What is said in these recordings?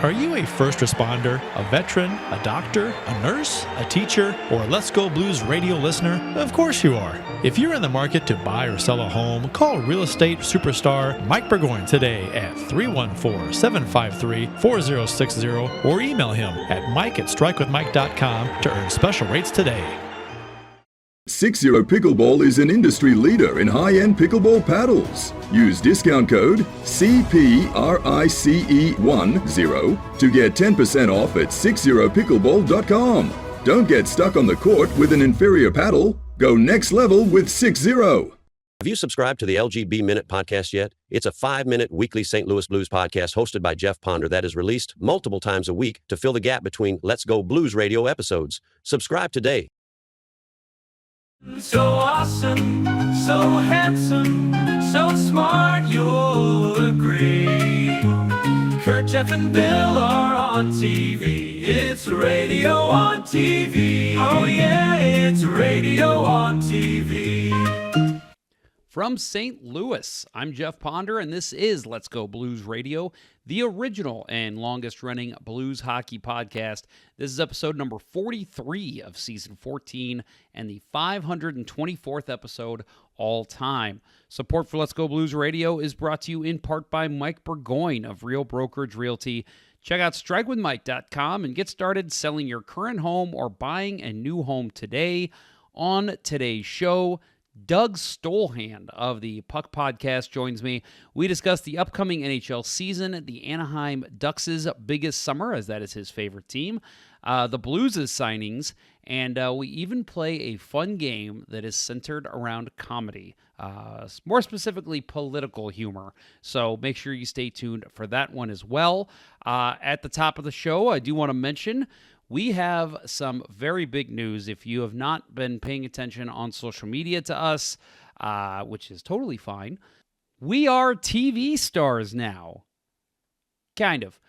Are you a first responder, a veteran, a doctor, a nurse, a teacher, or a Let's Go Blues radio listener? Of course you are. If you're in the market to buy or sell a home, call real estate superstar Mike Burgoyne today at 314-753-4060 or email him at mike@strikewithmike.com to earn special rates today. 60 Pickleball is an industry leader in high-end pickleball paddles. Use discount code CPRICE10 to get 10% off at 60pickleball.com. Don't get stuck on the court with an inferior paddle. Go next level with 60. Have you subscribed to the LGB Minute podcast yet? It's a 5-minute weekly St. Louis Blues podcast hosted by Jeff Ponder that is released multiple times a week to fill the gap between Let's Go Blues radio episodes. Subscribe today. So awesome, so handsome, so smart, you'll agree. Curt, Jeff, and Bill are on TV. It's radio on TV. Oh yeah, it's radio on TV. From St. Louis, I'm Jeff Ponder, and this is Let's Go Blues Radio, the original and longest-running blues hockey podcast. This is episode number 43 of season 14 and the 524th episode all time. Support for Let's Go Blues Radio is brought to you in part by Mike Burgoyne of Real Brokerage Realty. Check out strikewithmike.com and get started selling your current home or buying a new home today. On today's show, Doug Stolhand of the Puck Podcast joins me. We discuss the upcoming NHL season, the Anaheim Ducks' biggest summer, as that is his favorite team, the Blues' signings, and we even play a fun game that is centered around comedy, more specifically political humor. So make sure you stay tuned for that one as well. At the top of the show, I do want to mention we have some very big news. If you have not been paying attention on social media to us, which is totally fine, we are TV stars now. Kind of.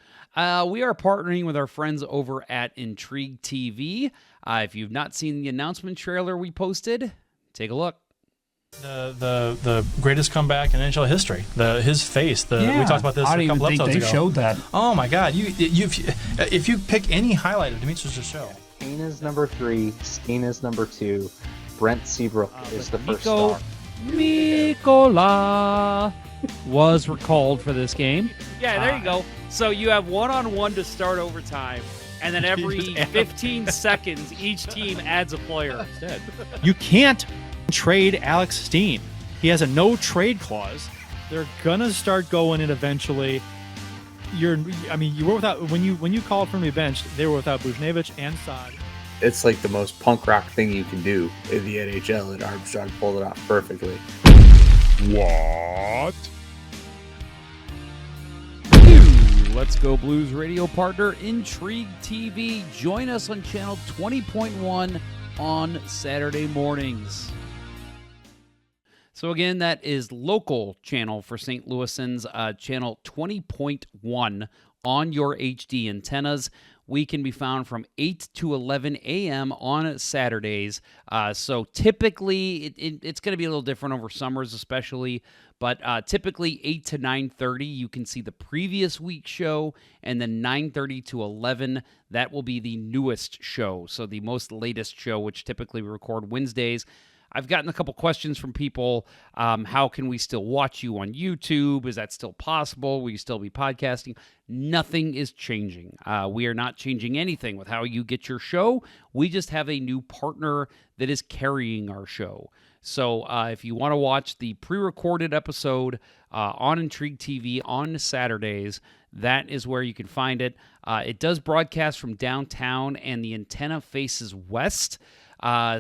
We are partnering with our friends over at Intrigue TV. If you've not seen the announcement trailer we posted, take a look. The greatest comeback in NHL history. His face. We talked about this a couple episodes ago. They showed that. Oh my God! If you pick any highlight of Dimitri's show, Kane is number 3. Steen is number 2. Brent Seabrook is the first star. Mikola was recalled for this game. Yeah, there you go. So you have one-on-one to start overtime, and then every 15 seconds, each team adds a player instead. you can't trade Alex Steen. He has a no trade clause. They're gonna start going in eventually. You were without when you called from the bench. They were without Buchnevich and Saad. It's like the most punk rock thing you can do in the NHL, and Armstrong pulled it off perfectly. What? Let's Go Blues radio partner Intrigue TV. Join us on channel 20.1 on Saturday mornings. So again, that is local channel for St. Louisans, channel 20.1 on your HD antennas. We can be found from 8 to 11 a.m. on Saturdays. So typically, it's going to be a little different over summers especially, but typically 8 to 9:30, you can see the previous week's show, and then 9:30 to 11, that will be the newest show, so the most latest show, which typically we record Wednesdays. I've gotten a couple questions from people. How can we still watch you on YouTube? Is that still possible? Will you still be podcasting? Nothing is changing. We are not changing anything with how you get your show. We just have a new partner that is carrying our show. So if you want to watch the pre-recorded episode on Intrigue TV on Saturdays, that is where you can find it. It does broadcast from downtown, and the antenna faces west.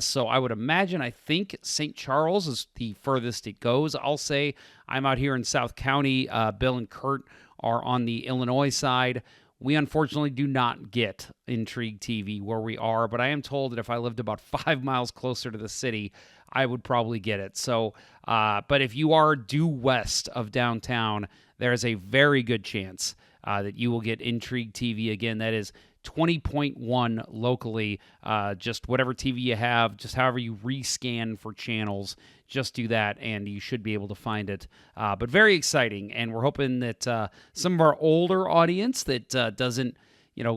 So I would imagine, I think St. Charles is the furthest it goes. I'll say I'm out here in South County. Bill and Curt are on the Illinois side. We unfortunately do not get Intrigue TV where we are, but I am told that if I lived about 5 miles closer to the city, I would probably get it. So, but if you are due west of downtown, there is a very good chance that you will get Intrigue TV. Again, that is 20.1 locally. Just whatever TV you have, just however you rescan for channels, just do that, and you should be able to find it. But very exciting, and we're hoping that some of our older audience that doesn't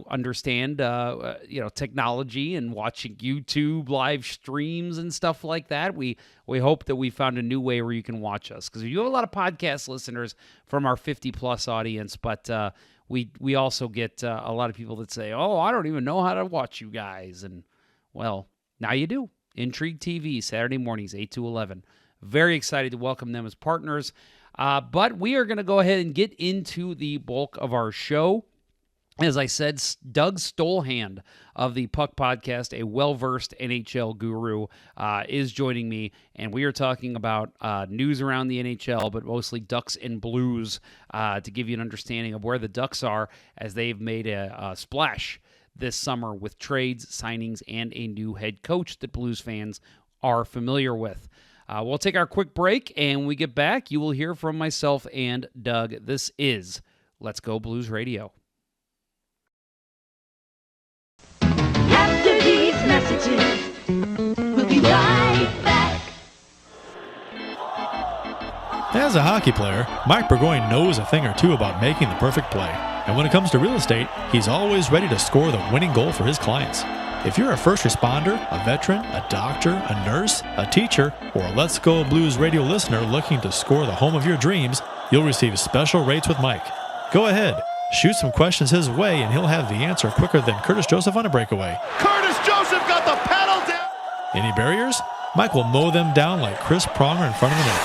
understand, technology and watching YouTube live streams and stuff like that. We hope that we found a new way where you can watch us, because we do have a lot of podcast listeners from our 50-plus audience, but we also get a lot of people that say, oh, I don't even know how to watch you guys. And, well, now you do. Intrigue TV, Saturday mornings, 8 to 11. Very excited to welcome them as partners. But we are going to go ahead and get into the bulk of our show. As I said, Doug Stolhand of the Puck Podcast, a well-versed NHL guru, is joining me, and we are talking about news around the NHL, but mostly Ducks and Blues, to give you an understanding of where the Ducks are as they've made a splash this summer with trades, signings, and a new head coach that Blues fans are familiar with. We'll take our quick break, and when we get back, you will hear from myself and Doug. This is Let's Go Blues Radio. After these messages, we'll be right back. As a hockey player, Mike Burgoyne knows a thing or two about making the perfect play. And when it comes to real estate, he's always ready to score the winning goal for his clients. If you're a first responder, a veteran, a doctor, a nurse, a teacher, or a Let's Go Blues radio listener looking to score the home of your dreams, you'll receive special rates with Mike. Go ahead. Shoot some questions his way, and he'll have the answer quicker than Curtis Joseph on a breakaway. Curtis Joseph got the pedal down! Any barriers? Mike will mow them down like Chris Pronger in front of the net.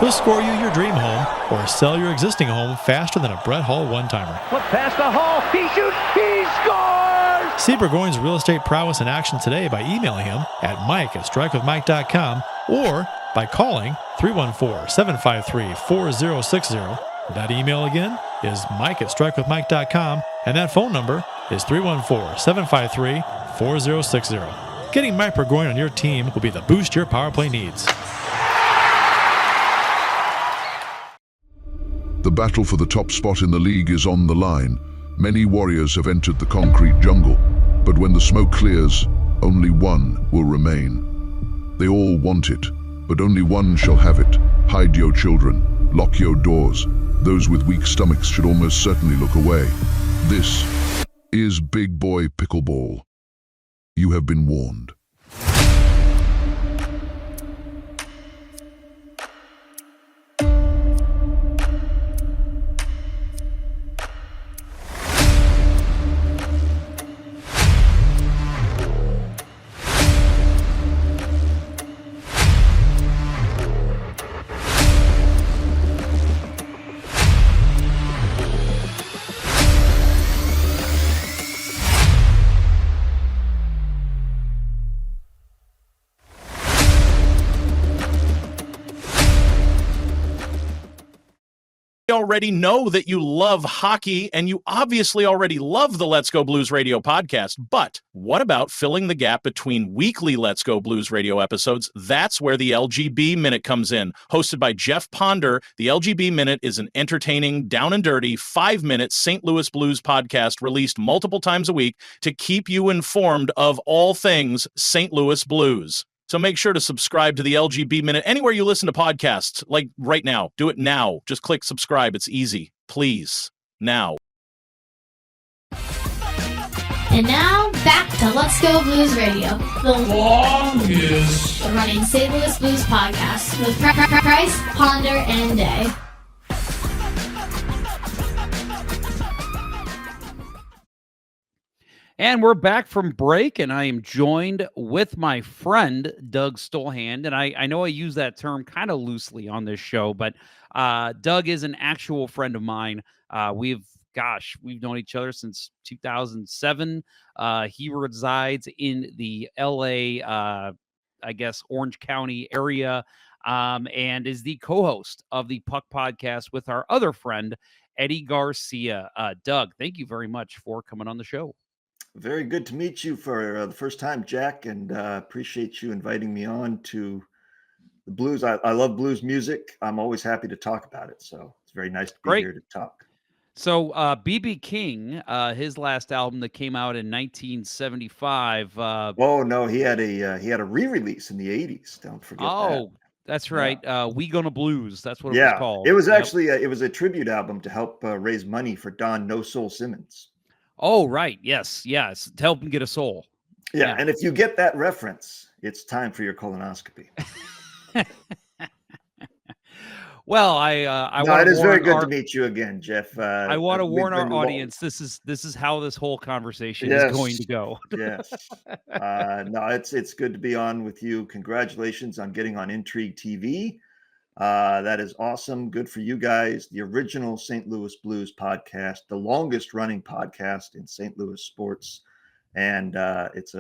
He'll score you your dream home or sell your existing home faster than a Brett Hall one-timer. Put past the Hall, he shoots, he scores! See Burgoyne's real estate prowess in action today by emailing him at mike@strikewithmike.com or by calling 314-753-4060. That email again is mike@strikewithmike.com, and that phone number is 314-753-4060. Getting Mike Burgoyne on your team will be the boost your power play needs. The battle for the top spot in the league is on the line. Many warriors have entered the concrete jungle, but when the smoke clears, only one will remain. They all want it, but only one shall have it. Hide your children. Lock your doors. Those with weak stomachs should almost certainly look away. This is Big Boy Pickleball. You have been warned. Already know that you love hockey, and you obviously already love the Let's Go Blues Radio podcast, but what about filling the gap between weekly Let's Go Blues Radio episodes? That's where the LGB Minute comes in. Hosted by Jeff Ponder, the LGB Minute is an entertaining, down and dirty, 5-minute St. Louis Blues podcast released multiple times a week to keep you informed of all things St. Louis Blues. So make sure to subscribe to the LGB Minute anywhere you listen to podcasts, like right now. Do it now. Just click subscribe. It's easy. Please. Now. And now, back to Let's Go Blues Radio, the longest running St. Louis Blues podcast with Price, Ponder, and Day. And we're back from break, and I am joined with my friend, Doug Stolhand. And I know I use that term kind of loosely on this show, but Doug is an actual friend of mine. We've known each other since 2007. He resides in the LA, Orange County area, and is the co-host of the Puck Podcast with our other friend, Eddie Garcia. Doug, thank you very much for coming on the show. Very good to meet you for the first time, Jack, and appreciate you inviting me on to the blues. I love blues music. I'm always happy to talk about it, so it's very nice to be here to talk. So BB King, his last album that came out in 1975. Oh no, he had a re-release in the 80s. Don't forget that. Oh, that's Yeah. right. We Gonna Blues. That's what it was Yeah, called. it was Yep. actually it was a tribute album to help raise money for Don No Soul Simmons. Oh, right. Yes. Yes. To help him get a soul. Yeah, and if you get that reference, it's time for your colonoscopy. Well, I No, want it to is very warn good to our meet you again, Jeff. I want to we've warn our been lo- audience. This is how this whole conversation is going to Yes, go. yes. No, it's good to be on with you. Congratulations on getting on Intrigue TV. That is awesome. Good for you guys. The original St. Louis Blues podcast, the longest running podcast in St. Louis sports. And it's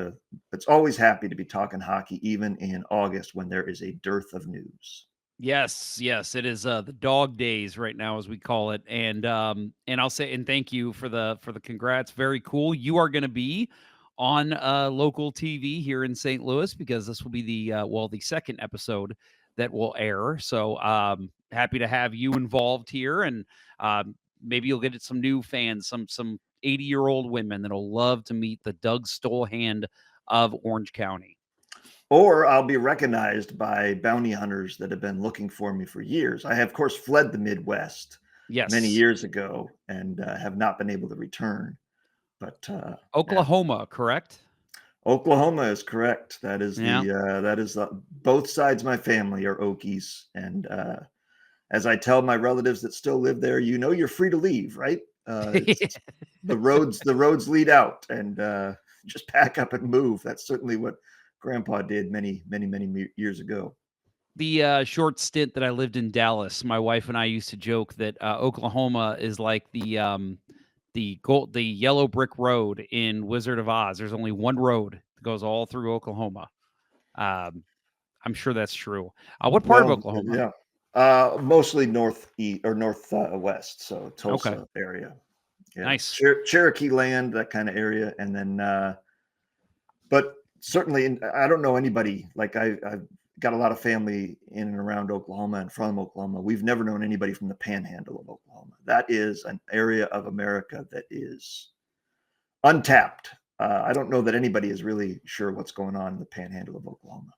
always happy to be talking hockey, even in August when there is a dearth of news. Yes, yes, it is the dog days right now, as we call it, and I'll say and thank you for the congrats. Very cool. You are going to be on local TV here in St. Louis because this will be the second episode that will air. So happy to have you involved here, and maybe you'll get some new fans, some 80-year-old women that'll love to meet the Doug Stolhand of Orange County. Or I'll be recognized by bounty hunters that have been looking for me for years. I have, of course, fled the Midwest many years ago and have not been able to return. But Oklahoma, correct? Oklahoma is correct. That is Yeah. both sides of my family are Okies. And as I tell my relatives that still live there, you're free to leave, right? The roads lead out, and just pack up and move. That's certainly what Grandpa did many years ago. The short stint that I lived in Dallas, my wife and I used to joke that Oklahoma is like the yellow brick road in Wizard of Oz. There's only one road that goes all through Oklahoma. I'm sure that's true. What part of Oklahoma? Yeah, mostly northeast or northwest, so Tulsa area. Yeah. Nice. Cherokee land, that kind of area, and then but certainly, I don't know anybody. Like I've got a lot of family in and around Oklahoma and from Oklahoma. We've never known anybody from the Panhandle of Oklahoma. That is an area of America that is untapped. I don't know that anybody is really sure what's going on in the Panhandle of Oklahoma.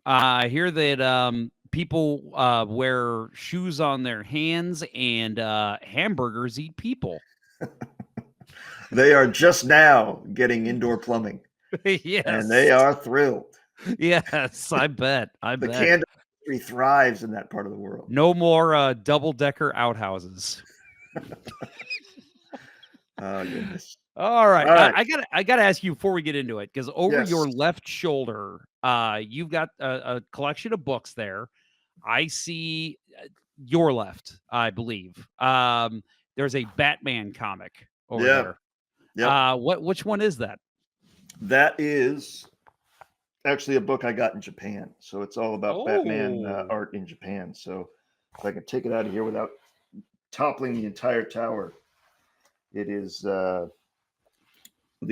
I hear that people wear shoes on their hands and hamburgers eat people. They are just now getting indoor plumbing. Yes. And they are thrilled. Yes, I bet. The candle industry thrives in that part of the world. No more double-decker outhouses. Oh, goodness. All right. All right. I gotta ask you before we get into it, because over Yes. your left shoulder, you've got a collection of books there. I see your left, I believe. There's a Batman comic over there. Yeah. Which one is that? That is actually a book I got in Japan. So it's all about Batman art in Japan. So if I can take it out of here without toppling the entire tower, it is the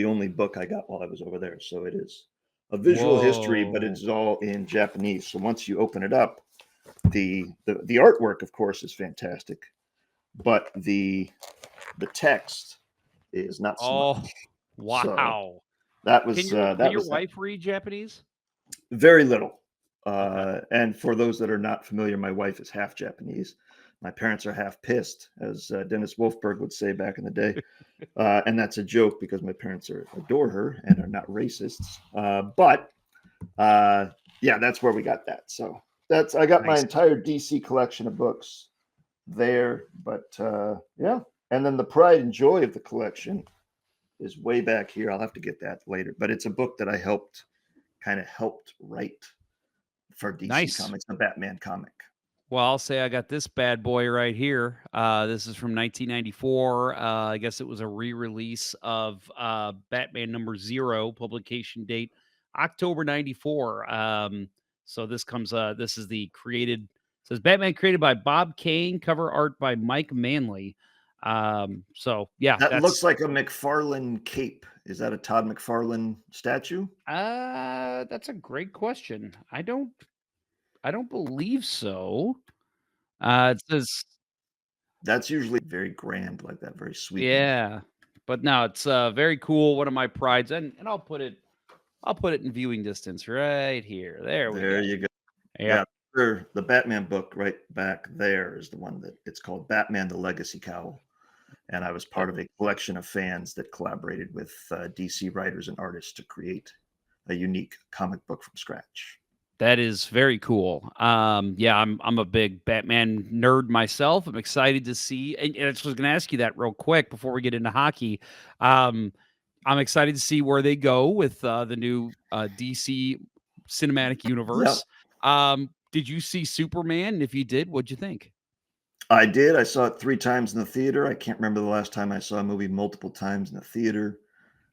only book I got while I was over there. So it is a visual history, but it's all in Japanese. So once you open it up, the artwork, of course, is fantastic, but the text is not so much. Wow. So that was Can your wife read Japanese? Very little. And for those that are not familiar, my wife is half Japanese. My parents are half pissed, as Dennis Wolfberg would say back in the day. And that's a joke because my parents adore her and are not racists. But that's where we got that. So I got my entire DC collection of books there. But and then the pride and joy of the collection is way back here. I'll have to get that later. But it's a book that I helped write for DC Comics, the Batman comic. Well, I'll say I got this bad boy right here. This is from 1994. I guess it was a re-release of Batman number 0, publication date October 94. So this comes, this is says Batman created by Bob Kane, cover art by Mike Manley. So yeah, that looks like a McFarlane cape. Is that a Todd McFarlane statue? That's a great question. I don't believe so. It says That's usually very grand, like that, very sweeping. Yeah, but no, it's very cool. One of my prides, and I'll put it in viewing distance right here. There we There go. you go. Yep. Yeah, the Batman book right back there is the one that it's called Batman: The Legacy Cowl, and I was part of a collection of fans that collaborated with DC writers and artists to create a unique comic book from scratch. That is very cool. Yeah, I'm a big Batman nerd myself. I'm excited to see, and I was going to ask you that real quick before we get into hockey. I'm excited to see where they go with the new DC cinematic universe. Did you see Superman? And if you did, what'd you think? I did. I saw it 3 times in the theater. I can't remember the last time I saw a movie multiple times in the theater.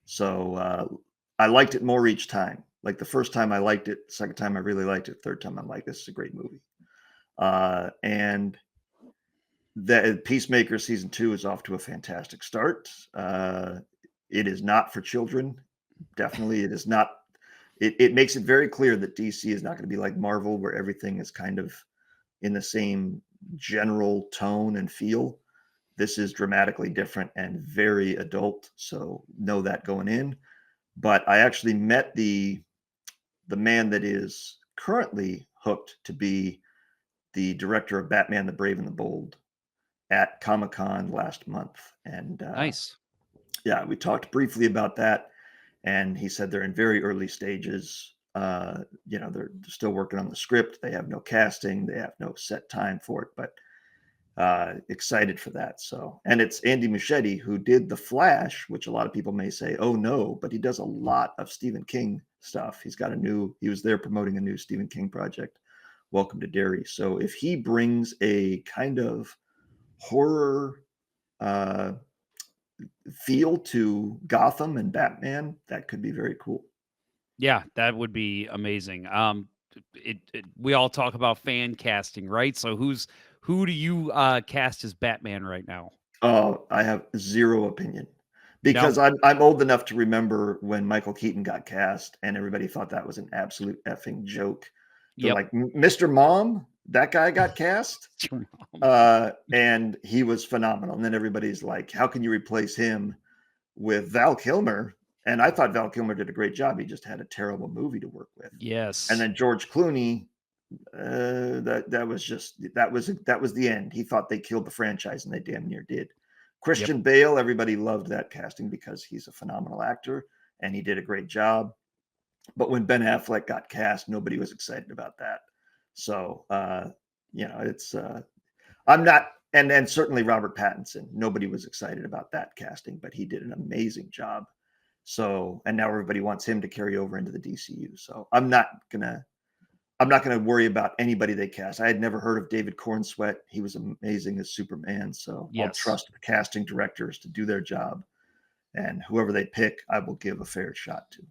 So I liked it more each time. Like the first time I liked it, second time I really liked it, third time I'm like, this is a great movie. And the Peacemaker season 2 is off to a fantastic start. It is not for children. Definitely, it is not. It makes it very clear that DC is not going to be like Marvel, where everything is kind of in the same general tone and feel. This is dramatically different and very adult. So know that going in. But I actually met the man that is currently hooked to be the director of Batman: The Brave and the Bold at Comic-Con last month. And Nice. Yeah, we talked briefly about that. And he said they're in very early stages. They're still working on the script. They have no casting. They have no set time for it, but excited for that. So, and it's Andy Muschietti who did The Flash, which a lot of people may say, oh no, but he does a lot of Stephen King stuff. He was there promoting a new Stephen King project, Welcome to Derry. So if he brings a kind of horror feel to Gotham and Batman, that could be very cool. Yeah, that would be amazing. We all talk about fan casting, right? So who do you cast as Batman right now? Oh, I have zero opinion because No. I'm old enough to remember when Michael Keaton got cast and everybody thought that was an absolute effing joke. They're Yep. like, Mr. Mom, that guy got cast. And he was phenomenal. And then everybody's like, how can you replace him with Val Kilmer? And I thought Val Kilmer did a great job. He just had a terrible movie to work with. Yes. And then George Clooney, that was the end. He thought they killed the franchise, and they damn near did. Christian Bale, everybody loved that casting because he's a phenomenal actor and he did a great job. But when Ben Affleck got cast, nobody was excited about that. So it's I'm not, and certainly Robert Pattinson, nobody was excited about that casting, but he did an amazing job. So, and now everybody wants him to carry over into the DCU. So I'm not gonna worry about anybody they cast. I had never heard of David Cornsweet. He was amazing as Superman. So I'll trust the casting directors to do their job, and whoever they pick, I will give a fair shot to.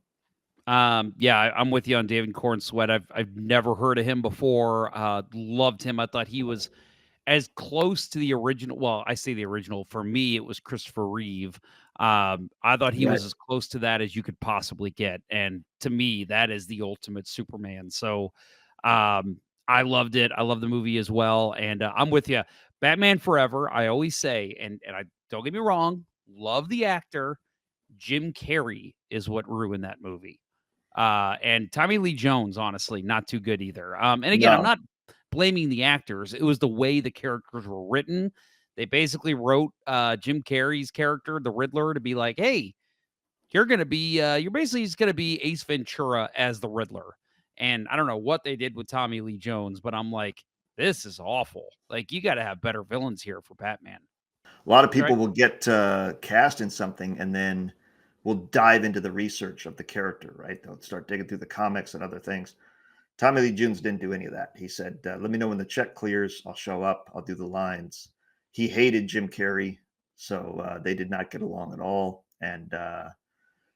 Yeah, I'm with you on David Cornsweet. I've never heard of him before. Loved him. I thought he was as close to the original. Well, I say the original. For me, it was Christopher Reeve. I thought he was as close to that as you could possibly get. And to me, that is the ultimate Superman. So I loved it. I love the movie as well. And I'm with you. Batman Forever, I always say, and I don't get me wrong, love the actor. Jim Carrey is what ruined that movie. And Tommy Lee Jones, honestly, not too good either. And again, I'm not blaming the actors. It was the way the characters were written. They basically wrote Jim Carrey's character, the Riddler, to be like, hey, you're basically just going to be Ace Ventura as the Riddler. And I don't know what they did with Tommy Lee Jones, but I'm like, this is awful. Like, you got to have better villains here for Batman. A lot of people will get cast in something and then will dive into the research of the character, right? They'll start digging through the comics and other things. Tommy Lee Jones didn't do any of that. He said, let me know when the check clears. I'll show up. I'll do the lines. He hated Jim Carrey, so they did not get along at all. And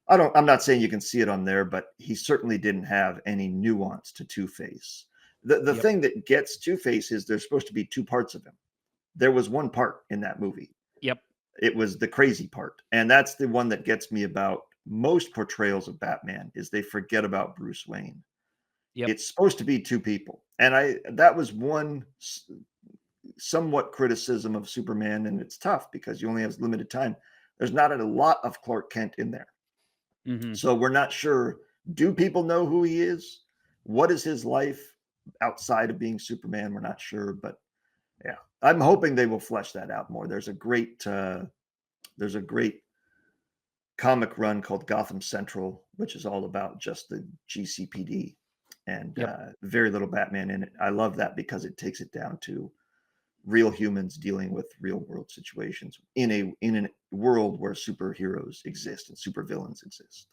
I'm not saying you can see it on there, but he certainly didn't have any nuance to Two-Face. The thing that gets Two-Face is there's supposed to be two parts of him. There was one part in that movie. Yep. It was the crazy part. And that's the one that gets me about most portrayals of Batman is they forget about Bruce Wayne. Yep. It's supposed to be two people. And that was one somewhat criticism of Superman, and it's tough because you only have limited time. There's not a lot of Clark Kent in there. Mm-hmm. So we're not sure. Do people know who he is? What is his life outside of being Superman? We're not sure, but yeah, I'm hoping they will flesh that out more. There's a great comic run called Gotham Central, which is all about just the GCPD and very little Batman in it. I love that because it takes it down to real humans dealing with real world situations in a world where superheroes exist and supervillains exist.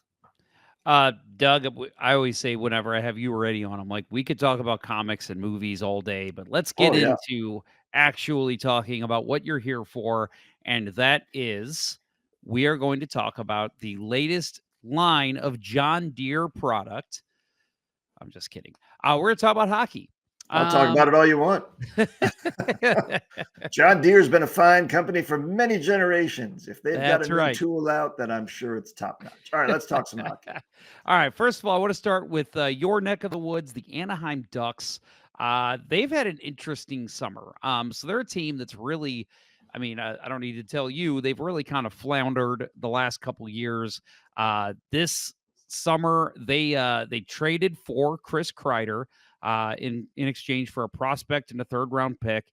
Doug, I always say whenever I have you already on, I'm like, we could talk about comics and movies all day, but let's get into actually talking about what you're here for. And that is, we are going to talk about the latest line of John Deere product. I'm just kidding. We're going to talk about hockey. I'll talk about it all you want. John Deere's been a fine company for many generations. If they've got a new tool out, then I'm sure it's top notch. All right, let's talk some hockey. All right, first of all, I want to start with your neck of the woods, the Anaheim Ducks. They've had an interesting summer. So they're a team that's really, I mean, I don't need to tell you, they've really kind of floundered the last couple of years. This summer, they traded for Chris Kreider in exchange for a prospect and a third-round pick.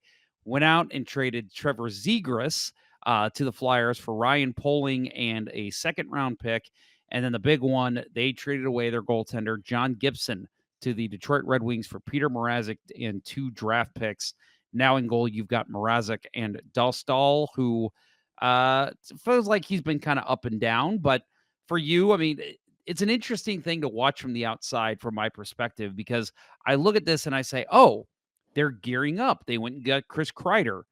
Went out and traded Trevor Zegras to the Flyers for Ryan Poehling and a second-round pick. And then the big one, they traded away their goaltender, John Gibson, to the Detroit Red Wings for Peter Mrazek and 2 draft picks. Now in goal, you've got Mrazek and Dostal, who feels like he's been kind of up and down. But for you, I mean, it's an interesting thing to watch from the outside from my perspective, because I look at this and I say, oh, they're gearing up. They went and got Chris Kreider,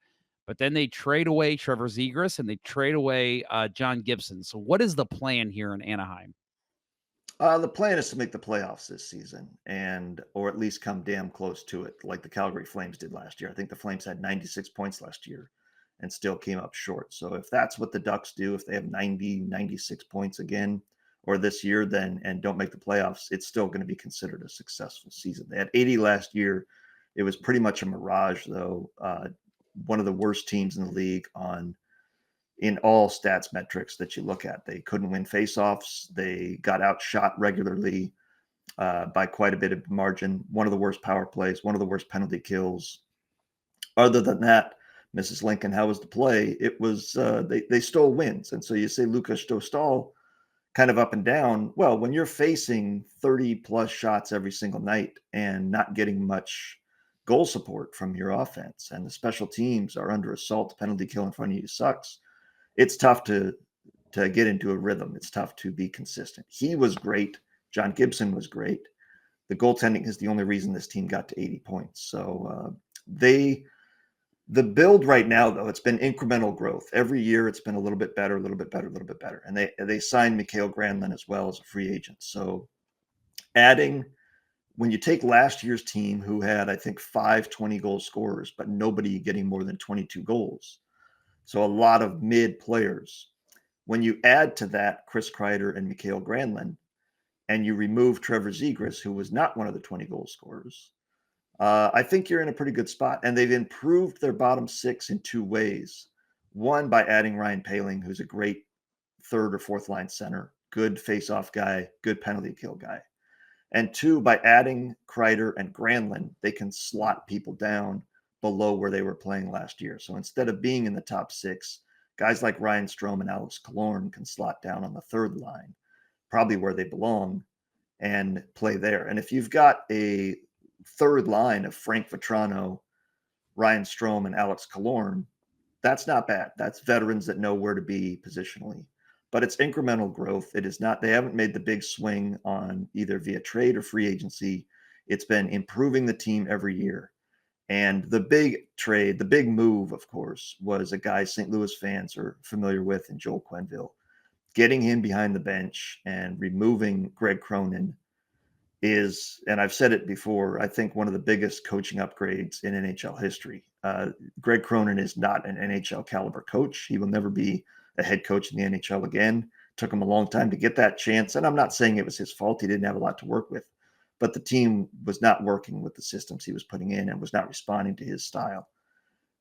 but then they trade away Trevor Zegras and they trade away John Gibson. So what is the plan here in Anaheim? The plan is to make the playoffs this season, or at least come damn close to it, like the Calgary Flames did last year. I think the Flames had 96 points last year and still came up short. So if that's what the Ducks do, if they have 96 points again, or this year, then, and don't make the playoffs, it's still going to be considered a successful season. They had 80 last year. It was pretty much a mirage, though. One of the worst teams in the league in all stats metrics that you look at. They couldn't win faceoffs. They got outshot regularly by quite a bit of margin. One of the worst power plays, one of the worst penalty kills. Other than that, Mrs. Lincoln, how was the play? It was they stole wins. And so you say Lucas Dostal kind of up and down. Well, when you're facing 30 plus shots every single night and not getting much goal support from your offense, and the special teams are under assault, penalty kill in front of you sucks, it's tough to get into a rhythm. It's tough to be consistent. He was great. John Gibson was great. The goaltending is the only reason this team got to 80 points. So the build right now, though, it's been incremental growth. Every year it's been a little bit better, a little bit better, a little bit better. And they signed Mikael Granlund as well as a free agent. So when you take last year's team, who had, I think, 5 20-goal scorers, but nobody getting more than 22 goals. So a lot of mid players. When you add to that Chris Kreider and Mikael Granlund, and you remove Trevor Zegras, who was not one of the 20-goal scorers, I think you're in a pretty good spot. And they've improved their bottom 6 in 2 ways. One, by adding Ryan Poehling, who's a great 3rd or 4th line center, good face-off guy, good penalty kill guy. And 2, by adding Kreider and Granlund, they can slot people down below where they were playing last year. So instead of being in the top 6, guys like Ryan Strome and Alex Killorn can slot down on the 3rd line, probably where they belong, and play there. And if you've got a 3rd line of Frank Vetrano, Ryan Strome, and Alex Killorn, that's not bad. That's veterans that know where to be positionally. But it's incremental growth. It is not, they haven't made the big swing on either via trade or free agency. It's been improving the team every year. And the big trade, the big move, of course, was a guy St. Louis fans are familiar with in Joel Quenneville. Getting him behind the bench and removing Greg Cronin is, and I've said it before, I think one of the biggest coaching upgrades in NHL history. Greg Cronin is not an NHL caliber coach. He will never be a head coach in the NHL again. Took him a long time to get that chance. And I'm not saying it was his fault. He didn't have a lot to work with, but the team was not working with the systems he was putting in and was not responding to his style.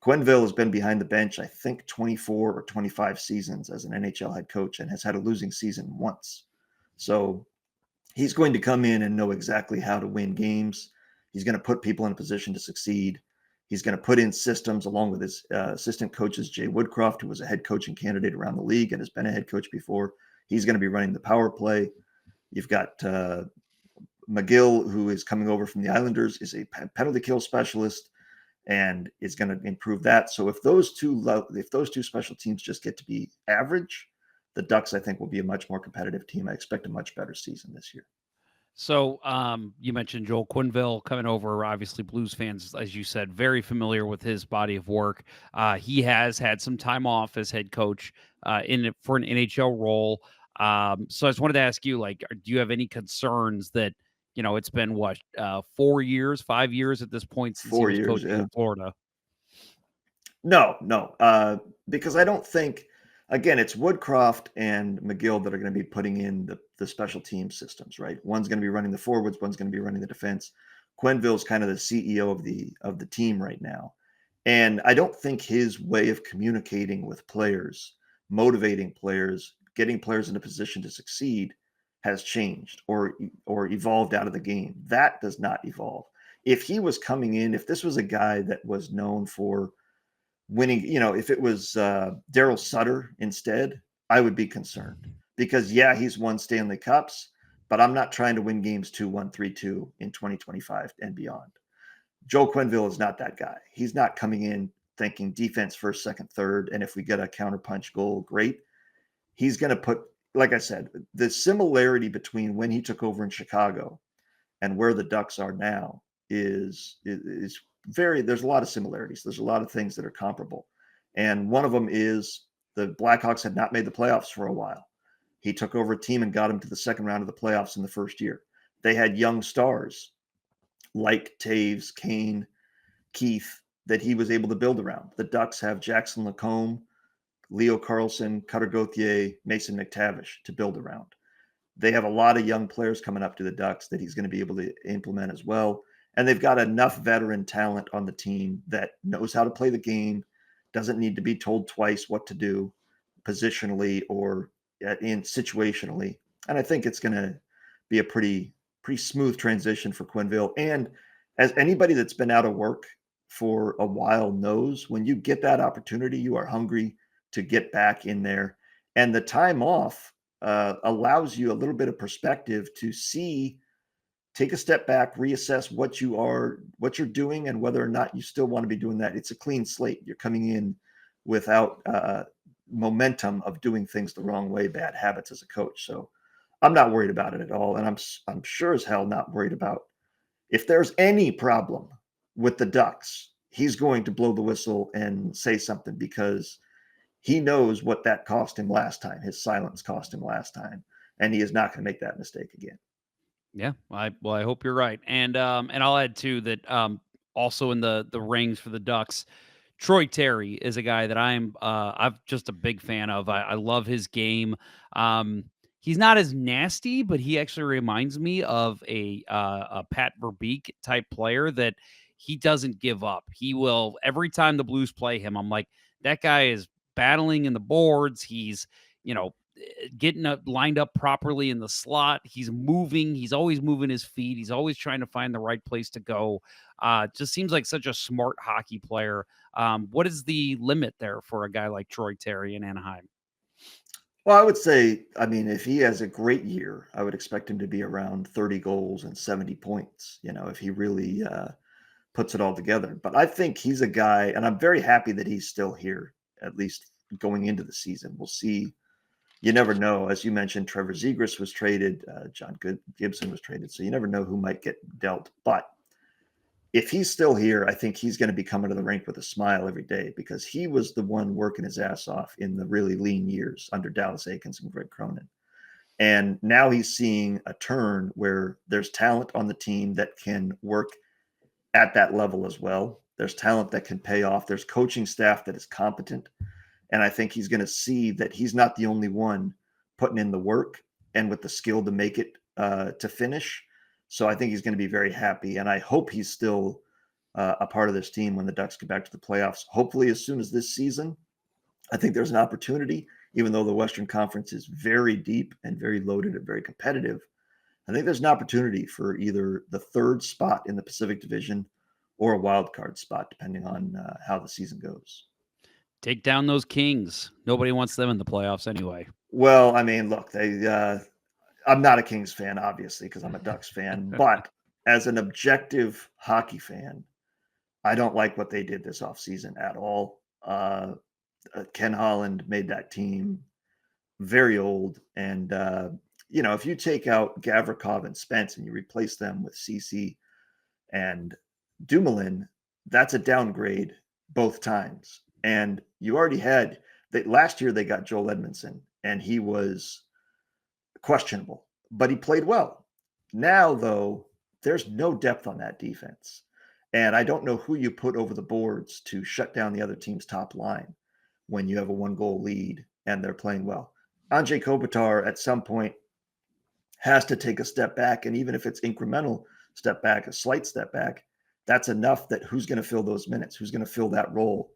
Quenneville has been behind the bench, I think 24 or 25 seasons as an NHL head coach and has had a losing season once. So he's going to come in and know exactly how to win games. He's going to put people in a position to succeed. He's going to put in systems along with his assistant coaches, Jay Woodcroft, who was a head coaching candidate around the league and has been a head coach before. He's going to be running the power play. You've got McGill, who is coming over from the Islanders, is a penalty kill specialist and is going to improve that. So if those two special teams just get to be average, the Ducks, I think, will be a much more competitive team. I expect a much better season this year. So you mentioned Joel Quenneville coming over. Obviously, Blues fans, as you said, very familiar with his body of work. He has had some time off as head coach for an NHL role. So I just wanted to ask you, like, do you have any concerns that, it's been 5 years at this point since he was coaching in Florida? No, because I don't think. Again, it's Woodcroft and McGill that are going to be putting in the special team systems, right? One's going to be running the forwards, one's going to be running the defense. Quenneville's kind of the CEO of the team right now. And I don't think his way of communicating with players, motivating players, getting players in a position to succeed has changed or evolved out of the game. That does not evolve. If he was coming in, if this was a guy that was known for winning, if it was Daryl Sutter instead, I would be concerned because he's won Stanley Cups, but I'm not trying to win games 2-1, 3-2 in 2025 and beyond. Joel Quenneville is not that guy. He's not coming in thinking defense first, second, third, and if we get a counterpunch goal, great. He's going to put, like I said, the similarity between when he took over in Chicago and where the Ducks are now is there's a lot of similarities. There's a lot of things that are comparable. And one of them is the Blackhawks had not made the playoffs for a while. He took over a team and got them to the second round of the playoffs in the first year. They had young stars like Taves, Kane, Keith that he was able to build around. The Ducks have Jackson Lacombe, Leo Carlson, Cutter Gauthier, Mason McTavish to build around. They have a lot of young players coming up to the Ducks that he's going to be able to implement as well. And they've got enough veteran talent on the team that knows how to play the game, doesn't need to be told twice what to do positionally or situationally. And I think it's going to be a pretty smooth transition for Quenneville. And as anybody that's been out of work for a while knows, when you get that opportunity, you are hungry to get back in there. And the time off allows you a little bit of perspective to take a step back, reassess what you're doing and whether or not you still want to be doing that. It's a clean slate. You're coming in without momentum of doing things the wrong way, bad habits as a coach. So I'm not worried about it at all. And I'm sure as hell not worried about if there's any problem with the Ducks, he's going to blow the whistle and say something because he knows what that cost him last time. His silence cost him last time, and he is not going to make that mistake again. Yeah, I hope you're right, and I'll add too that also in the rings for the Ducks, Troy Terry is a guy that I'm just a big fan of. I love his game. He's not as nasty, but he actually reminds me of a Pat Verbeek type player that he doesn't give up. He will every time the Blues play him. I'm like, that guy is battling in the boards. He's getting lined up properly in the slot. He's moving. He's always moving his feet. He's always trying to find the right place to go. Just seems like such a smart hockey player. What is the limit there for a guy like Troy Terry in Anaheim? Well, I would say, if he has a great year, I would expect him to be around 30 goals and 70 points, if he really puts it all together. But I think he's a guy, and I'm very happy that he's still here, at least going into the season. We'll see. You never know. As you mentioned, Trevor Zegras was traded. John Gibson was traded. So you never know who might get dealt. But if he's still here, I think he's going to be coming to the rink with a smile every day because he was the one working his ass off in the really lean years under Dallas Eakins and Greg Cronin. And now he's seeing a turn where there's talent on the team that can work at that level as well. There's talent that can pay off. There's coaching staff that is competent. And I think he's going to see that he's not the only one putting in the work and with the skill to make it to finish. So I think he's going to be very happy. And I hope he's still a part of this team when the Ducks get back to the playoffs. Hopefully, as soon as this season. I think there's an opportunity, even though the Western Conference is very deep and very loaded and very competitive. I think there's an opportunity for either the third spot in the Pacific Division or a wild card spot, depending on how the season goes. Take down those Kings. Nobody wants them in the playoffs anyway. Well, I mean, look, I'm not a Kings fan, obviously, because I'm a Ducks fan. But as an objective hockey fan, I don't like what they did this offseason at all. Ken Holland made that team very old. And, if you take out Gavrikov and Spence and you replace them with Ceci and Dumoulin, that's a downgrade both times. And you already had last year they got Joel Edmondson, and he was questionable, but he played well. Now, though, there's no depth on that defense. And I don't know who you put over the boards to shut down the other team's top line when you have a 1-goal lead and they're playing well. Andrei Kopitar at some point has to take a step back. And even if it's incremental step back, a slight step back, that's enough that who's going to fill those minutes? Who's going to fill that role?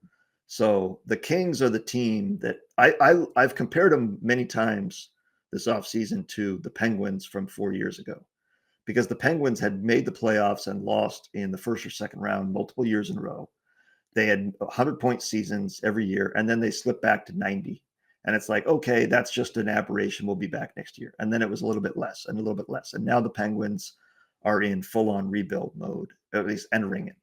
So the Kings are the team that I've compared them many times this offseason to the Penguins from 4 years ago, because the Penguins had made the playoffs and lost in the first or second round multiple years in a row. They had 100-point seasons every year, and then they slipped back to 90. And it's like, okay, that's just an aberration. We'll be back next year. And then it was a little bit less and a little bit less. And now the Penguins are in full-on rebuild mode, at least entering it.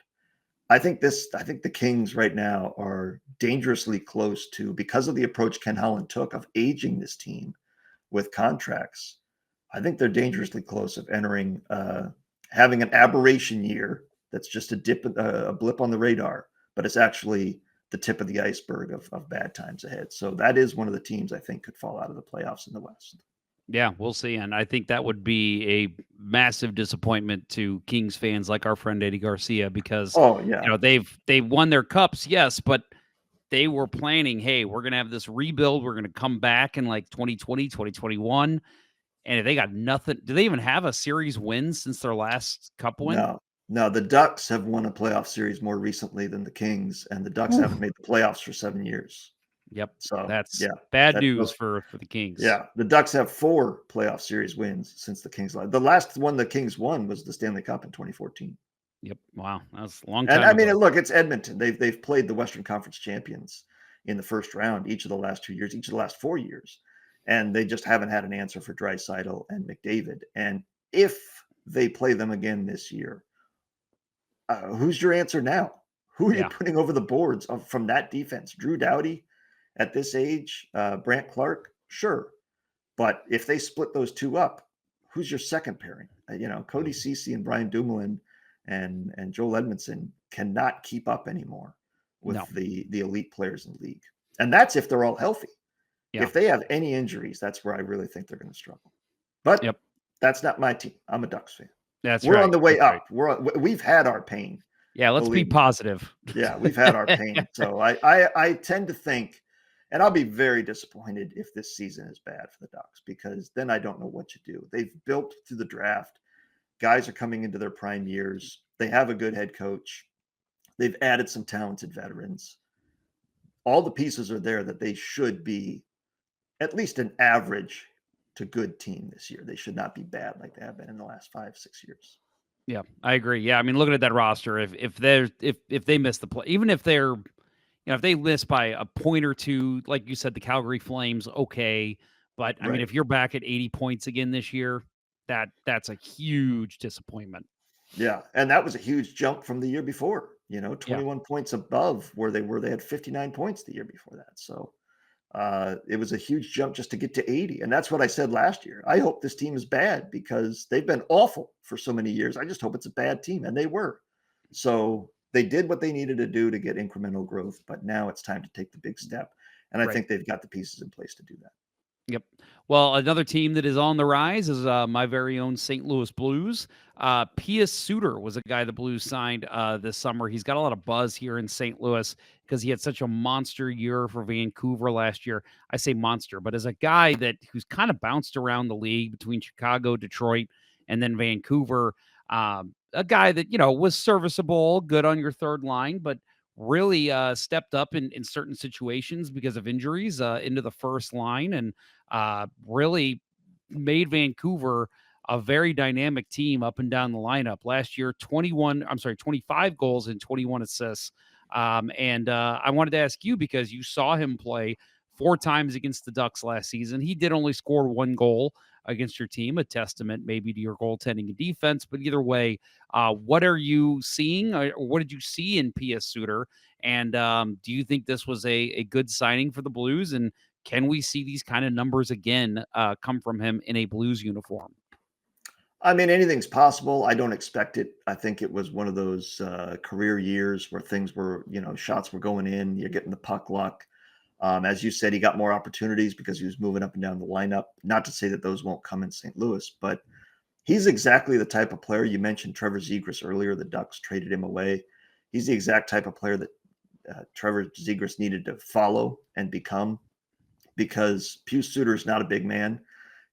I think the Kings right now are dangerously close to, because of the approach Ken Holland took of aging this team with contracts, I think they're dangerously close of entering, having an aberration year that's just a blip on the radar, but it's actually the tip of the iceberg of bad times ahead. So that is one of the teams I think could fall out of the playoffs in the West. Yeah, we'll see. And I think that would be a massive disappointment to Kings fans like our friend Eddie Garcia, because they've won their cups, yes, but they were planning, hey, we're going to have this rebuild. We're going to come back in like 2020, 2021. And if they got nothing, do they even have a series win since their last cup win? No, the Ducks have won a playoff series more recently than the Kings, and the Ducks haven't made the playoffs for 7 years. Yep. So that's bad news for the Kings. Yeah. The Ducks have 4 playoff series wins since the Kings left. The last one the Kings won was the Stanley Cup in 2014. Yep. Wow. That's a long time. And I mean, look, it's Edmonton. They've played the Western Conference champions in the first round each of the last 2 years, each of the last 4 years. And they just haven't had an answer for Draisaitl and McDavid. And if they play them again this year, who's your answer now? Who are you putting over the boards from that defense? Drew Doughty at this age, Brant Clark, sure. But if they split those two up, who's your second pairing? Cody Ceci and Brian Dumoulin and Joel Edmondson cannot keep up anymore with the elite players in the league. And that's if they're all healthy. Yeah. If they have any injuries, that's where I really think they're going to struggle. But that's not my team. I'm a Ducks fan. We're on the way up. We've had our pain. Yeah, let's be positive. Yeah, we've had our pain. So I tend to think, and I'll be very disappointed if this season is bad for the Ducks, because then I don't know what to do. They've built through the draft. Guys are coming into their prime years. They have a good head coach. They've added some talented veterans. All the pieces are there that they should be at least an average to good team this year. They should not be bad like they have been in the last 5-6 years. Yeah, I agree. Yeah, I mean, looking at that roster, if they miss the play, even if they're, if they miss by a point or two, like you said, the Calgary Flames, okay, but I mean, if you're back at 80 points again this year, that's a huge disappointment. Yeah, and that was a huge jump from the year before. 21 points above where they were. They had 59 points the year before that. So it was a huge jump just to get to 80. And that's what I said last year. I hope this team is bad because they've been awful for so many years. I just hope it's a bad team. And they were. So they did what they needed to do to get incremental growth. But now it's time to take the big step. And I think they've got the pieces in place to do that. Yep. Well, another team that is on the rise is my very own St. Louis Blues. Pius Suter was a guy the Blues signed this summer. He's got a lot of buzz here in St. Louis because he had such a monster year for Vancouver last year. I say monster, but as a guy who's kind of bounced around the league between Chicago, Detroit, and then Vancouver. a guy that, was serviceable, good on your third line, but really stepped up in certain situations because of injuries into the first line and really made Vancouver a very dynamic team up and down the lineup. Last year, 25 goals and 21 assists. And I wanted to ask you, because you saw him play 4 times against the Ducks last season. He did only score 1 goal against your team, a testament maybe to your goaltending and defense. But either way, what are you seeing, or what did you see in Pius Suter? And do you think this was a good signing for the Blues? And can we see these kind of numbers again come from him in a Blues uniform? I mean, anything's possible. I don't expect it. I think it was one of those career years where things were, shots were going in, you're getting the puck luck. As you said, he got more opportunities because he was moving up and down the lineup. Not to say that those won't come in St. Louis, but he's exactly the type of player. You mentioned Trevor Zegras earlier. The Ducks traded him away. He's the exact type of player that Trevor Zegras needed to follow and become, because Pius Suter is not a big man.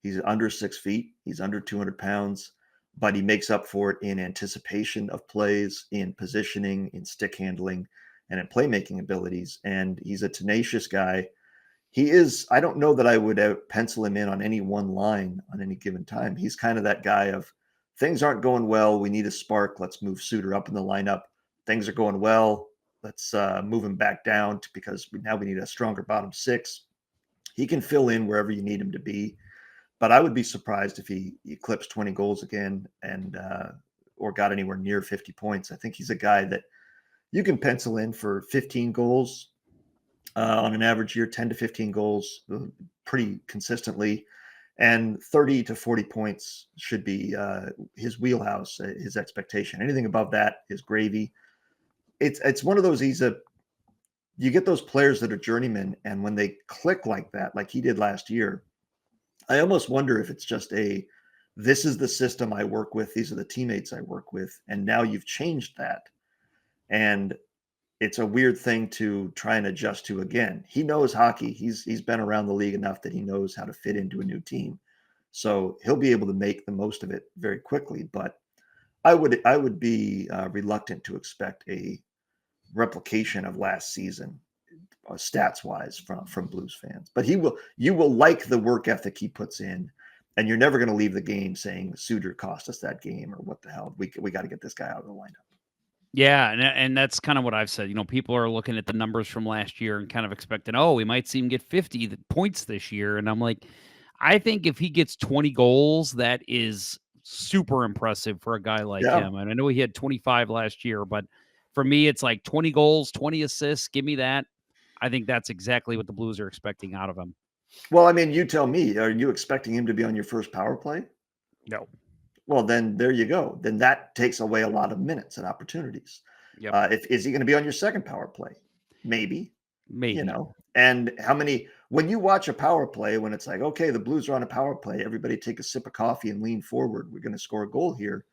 He's under 6 feet. He's under 200 pounds, but he makes up for it in anticipation of plays, in positioning, in stick handling, and in playmaking abilities. And he's a tenacious guy. He is, I don't know that I would pencil him in on any one line on any given time. He's kind of that guy of, things aren't going well, we need a spark, let's move Suter up in the lineup. Things are going well, let's move him back down because now we need a stronger bottom 6. He can fill in wherever you need him to be. But I would be surprised if he eclipsed 20 goals again and or got anywhere near 50 points. I think he's a guy that you can pencil in for 15 goals on an average year, 10 to 15 goals pretty consistently, and 30 to 40 points should be his wheelhouse, his expectation. Anything above that is gravy. It's one of those, you get those players that are journeymen, and when they click like that, like he did last year, I almost wonder if it's just this is the system I work with, these are the teammates I work with, and now you've changed that. And it's a weird thing to try and adjust to again. He knows hockey. He's been around the league enough that he knows how to fit into a new team. So he'll be able to make the most of it very quickly. But I would be reluctant to expect a replication of last season, stats wise, from Blues fans. But you will like the work ethic he puts in, and you're never going to leave the game saying Suter cost us that game, or what the hell, we got to get this guy out of the lineup. Yeah, and that's kind of what I've said. People are looking at the numbers from last year and kind of expecting, we might see him get 50 points this year. And I'm like, I think if he gets 20 goals, that is super impressive for a guy like him. And I know he had 25 last year, but for me, it's like 20 goals, 20 assists. Give me that. I think that's exactly what the Blues are expecting out of him. Well, I mean, you tell me, are you expecting him to be on your first power play? No. Well, then there you go. Then that takes away a lot of minutes and opportunities. Yep. Is he going to be on your second power play? Maybe. Maybe. And how many, when you watch a power play, when it's like, okay, the Blues are on a power play, everybody take a sip of coffee and lean forward, we're going to score a goal here.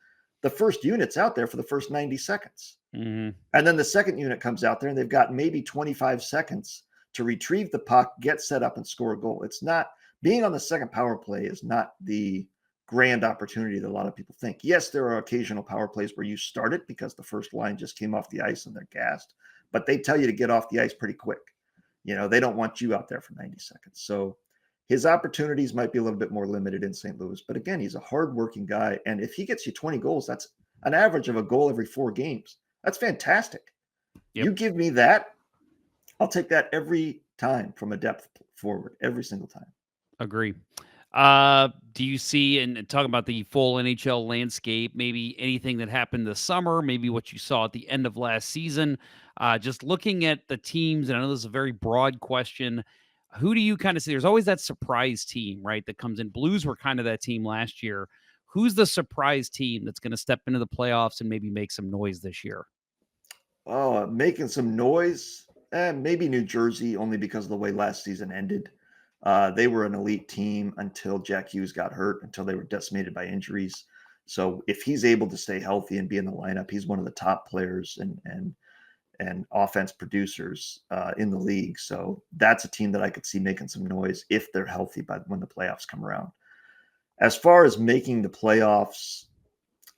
The first unit's out there for the first 90 seconds. Mm-hmm. And then the second unit comes out there and they've got maybe 25 seconds to retrieve the puck, get set up, and score a goal. It's not, being on the second power play is not the grand opportunity that a lot of people think. Yes, there are occasional power plays where you start it because the first line just came off the ice and they're gassed, but they tell you to get off the ice pretty quick. They don't want you out there for 90 seconds. So his opportunities might be a little bit more limited in St. Louis, but again, he's a hardworking guy. And if he gets you 20 goals, that's an average of a goal every 4 games. That's fantastic. Yep. You give me that, I'll take that every time from a depth forward, every single time. Agree. Do you see, and talking about the full NHL landscape, maybe anything that happened this summer, maybe what you saw at the end of last season, just looking at the teams, and I know this is a very broad question, who do you kind of see? There's always that surprise team, right, that comes in. Blues were kind of that team last year. Who's the surprise team that's going to step into the playoffs and maybe make some noise this year? Oh, making some noise? Maybe New Jersey, only because of the way last season ended. They were an elite team until Jack Hughes got hurt, until they were decimated by injuries. So if he's able to stay healthy and be in the lineup, he's one of the top players and offense producers in the league. So that's a team that I could see making some noise if they're healthy when the playoffs come around. As far as making the playoffs,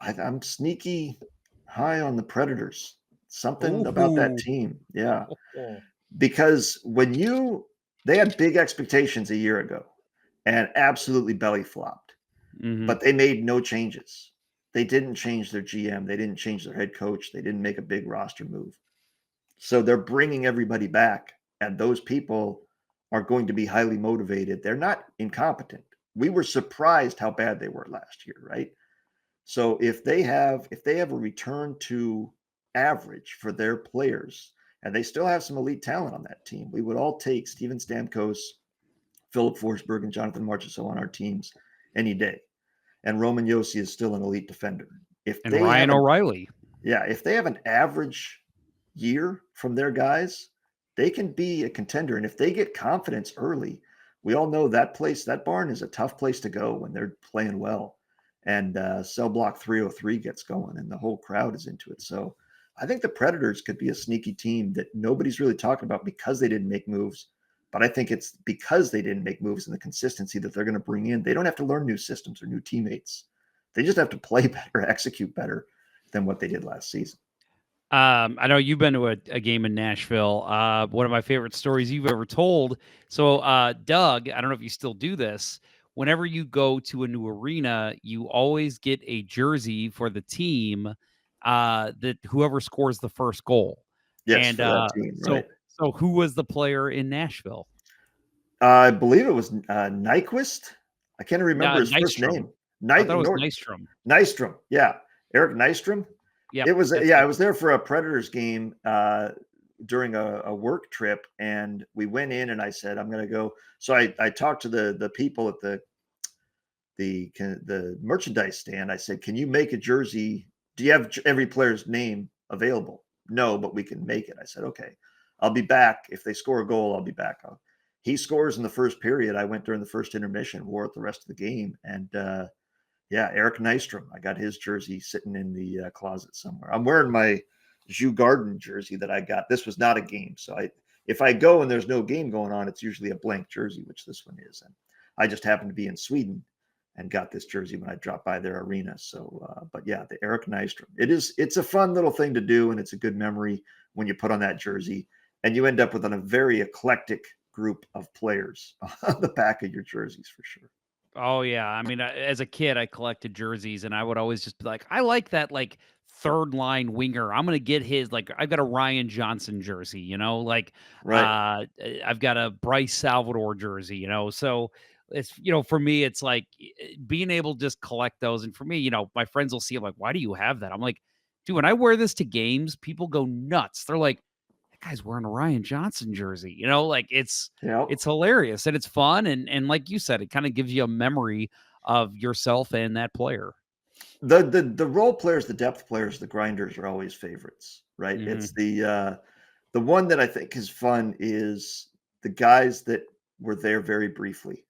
I'm sneaky high on the Predators. Something about that team. Yeah. Because they had big expectations a year ago and absolutely belly flopped, but they made no changes. They didn't change their GM. They didn't change their head coach. They didn't make a big roster move. So they're bringing everybody back, and those people are going to be highly motivated. They're not incompetent. We were surprised how bad they were last year, right? So if they have a return to average for their players, and they still have some elite talent on that team, we would all take Steven Stamkos, Philip Forsberg, and Jonathan Marchessault on our teams any day. And Roman Josi is still an elite defender. And Ryan O'Reilly. Yeah, if they have an average year from their guys, they can be a contender. And if they get confidence early, we all know that barn is a tough place to go when they're playing well. And cell block 303 gets going and the whole crowd is into it. So I think the Predators could be a sneaky team that nobody's really talking about because they didn't make moves. But I think it's because they didn't make moves and the consistency that they're going to bring in. They don't have to learn new systems or new teammates. They just have to play better, execute better than what they did last season. I know you've been to a game in Nashville. One of my favorite stories you've ever told. So, Doug, I don't know if you still do this. Whenever you go to a new arena, you always get a jersey for the team that whoever scores the first goal. Yes, and for that team, right. So who was the player in Nashville? I believe it was Nyquist. I can't remember his first name. I thought it was Nystrom. Nystrom, yeah. Eric Nystrom. Yeah, it was. I was there for a Predators game during a work trip, and we went in, and I said, "I'm going to go." So I talked to the people at the merchandise stand. I said, "Can you make a jersey? Do you have every player's name available?" No, but we can make it. I said, "Okay, I'll be back. If they score a goal, I'll be back." He scores in the first period. I went during the first intermission, wore it the rest of the game, and yeah, Eric Nystrom. I got his jersey sitting in the closet somewhere. I'm wearing my Jew Garden jersey that I got. This was not a game, so if I go and there's no game going on, it's usually a blank jersey, which this one is. And I just happened to be in Sweden and got this jersey when I dropped by their arena. So, but yeah, the Eric Nystrom. It's a fun little thing to do, and it's a good memory when you put on that jersey, and you end up with a very eclectic group of players on the back of your jerseys for sure. Oh yeah, I mean, as a kid, I collected jerseys, and I would always just be like, I like that third line winger. I'm gonna get his. I've got a Ryan Johnson jersey, right. I've got a Bryce Salvador jersey, So it's for me, it's like being able to just collect those. And for me, my friends will see, I'm like, why do you have that? I'm like, dude, when I wear this to games, people go nuts. They're like, guy's wearing a Ryan Johnson jersey, it's hilarious and it's fun. And like you said, it kind of gives you a memory of yourself and that player. The role players, the depth players, the grinders are always favorites, right? Mm-hmm. It's the one that I think is fun is the guys that were there very briefly.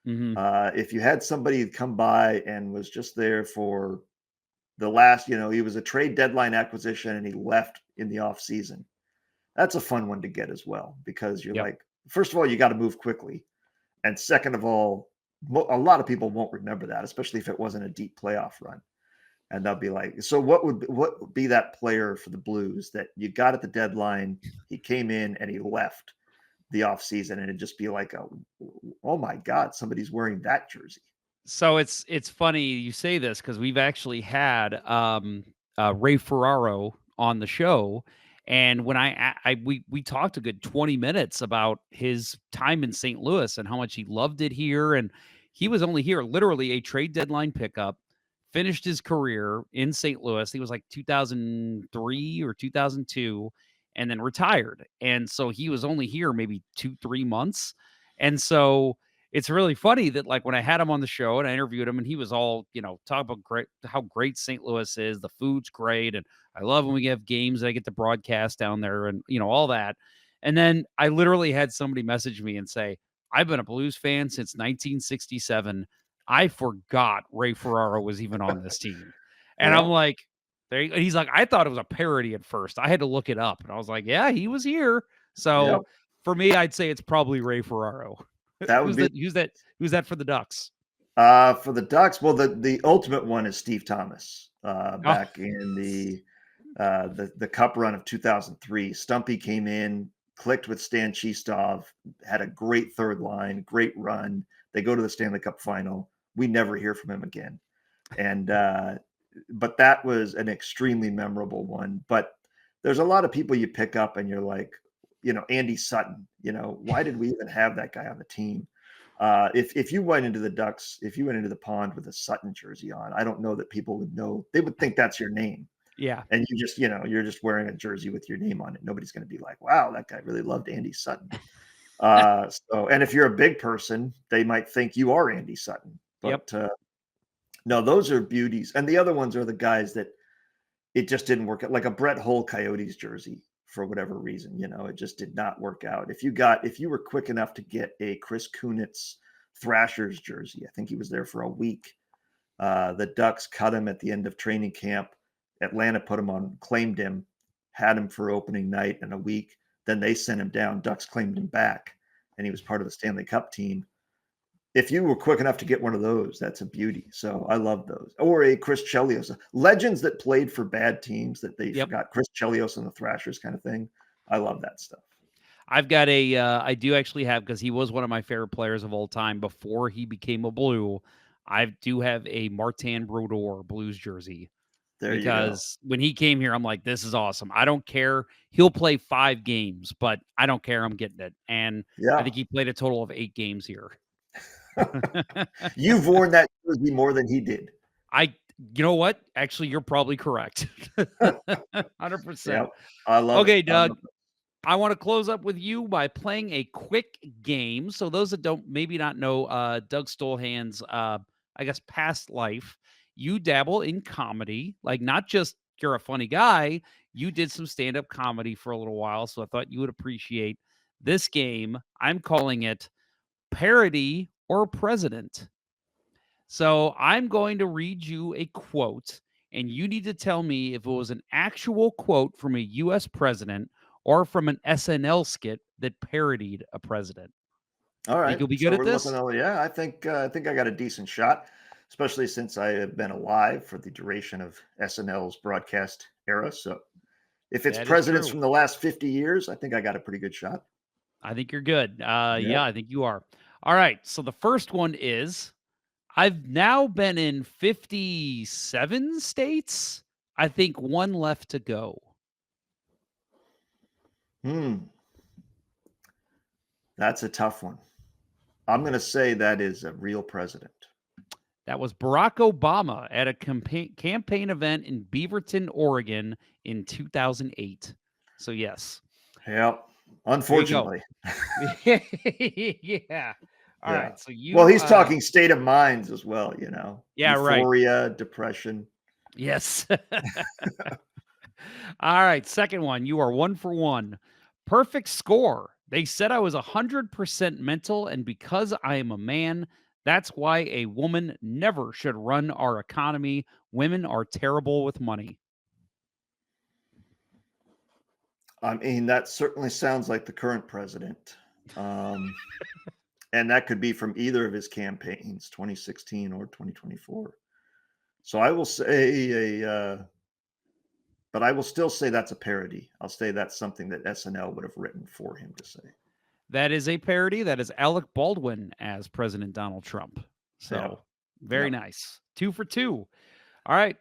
Mm-hmm. If you had somebody come by and was just there for the last, he was a trade deadline acquisition and he left in the off season. That's a fun one to get as well, because you're like, first of all, you got to move quickly. And second of all, a lot of people won't remember that, especially if it wasn't a deep playoff run. And they'll be like, so what would be that player for the Blues that you got at the deadline? He came in and he left the offseason, and it'd just be like, oh my God, somebody's wearing that jersey. So it's funny you say this, because we've actually had Ray Ferraro on the show. And when we talked a good 20 minutes about his time in St. Louis and how much he loved it here. And he was only here literally a trade deadline pickup, finished his career in St. Louis. He was like 2003 or 2002 and then retired. And so he was only here maybe 2-3 months. And so it's really funny that when I had him on the show and I interviewed him and he was all, talk about how great St. Louis is. The food's great. And I love when we have games I get to broadcast down there and, all that. And then I literally had somebody message me and say, I've been a Blues fan since 1967. I forgot Ray Ferraro was even on this team. And I'm like, he's like, I thought it was a parody at first. I had to look it up. And I was like, yeah, he was here. So for me, I'd say it's probably Ray Ferraro. That would who's that for the Ducks? For the Ducks, well, the ultimate one is Steve Thomas. Back in the Cup run of 2003, Stumpy came in, clicked with Stan Chistov, had a great third line, great run. They go to the Stanley Cup final. We never hear from him again. And but that was an extremely memorable one. But there's a lot of people you pick up and you're like, Andy Sutton, why did we even have that guy on the team? If you went into the Ducks, if you went into the pond with a Sutton jersey on, I don't know that people would know. They would think that's your name. Yeah. And you just, you're just wearing a jersey with your name on it. Nobody's going to be like, wow, that guy really loved Andy Sutton. And if you're a big person, they might think you are Andy Sutton. But no, those are beauties. And the other ones are the guys that it just didn't work out, like a Brett Hull Coyotes jersey for whatever reason, it just did not work out. If you were quick enough to get a Chris Kunitz Thrashers jersey, I think he was there for a week. The Ducks cut him at the end of training camp. Atlanta put him on, claimed him, had him for opening night in a week. Then they sent him down. Ducks claimed him back, and he was part of the Stanley Cup team. If you were quick enough to get one of those, that's a beauty. So I love those. Or a Chris Chelios. Legends that played for bad teams that they forgot. Chris Chelios and the Thrashers kind of thing. I love that stuff. I've got I do actually have, because he was one of my favorite players of all time before he became a Blue. I do have a Martin Brodeur Blues jersey. Because when he came here, I'm like, this is awesome. I don't care. He'll play 5 games, but I don't care. I'm getting it. And I think he played a total of 8 games here. You've worn that jersey more than he did. You know what? Actually, you're probably correct. 100%. Yep. I love Okay, it. Doug, I want to close up with you by playing a quick game. So those that don't maybe not know Doug Stolhand's, past life, you dabble in comedy, like not just you're a funny guy, you did some stand-up comedy for a little while. So I thought you would appreciate this game. I'm calling it Parody or President. So I'm going to read you a quote, and you need to tell me if it was an actual quote from a U.S. president or from an SNL skit that parodied a president. All right. Think you'll be good at this? I think I got a decent shot, especially since I have been alive for the duration of SNL's broadcast era. So if it's presidents from the last 50 years, I think I got a pretty good shot. I think you're good. Yeah, I think you are. All right. So the first one is, I've now been in 57 states. I think 1 left to go. That's a tough one. I'm going to say that is a real president. That was Barack Obama at a campaign event in Beaverton, Oregon in 2008. So, yes. Yeah, unfortunately. Yeah. All right. So he's talking state of minds as well, Yeah, Euphoria, depression. Yes. All right. Second one. You are 1 for 1. Perfect score. They said I was 100% mental, and because I am a man, that's why a woman never should run our economy. Women are terrible with money. I mean, that certainly sounds like the current president. And that could be from either of his campaigns, 2016 or 2024. So I will say but I will still say that's a parody. I'll say that's something that SNL would have written for him to say. That is a parody. That is Alec Baldwin as President Donald Trump. So very nice. 2 for 2. All right.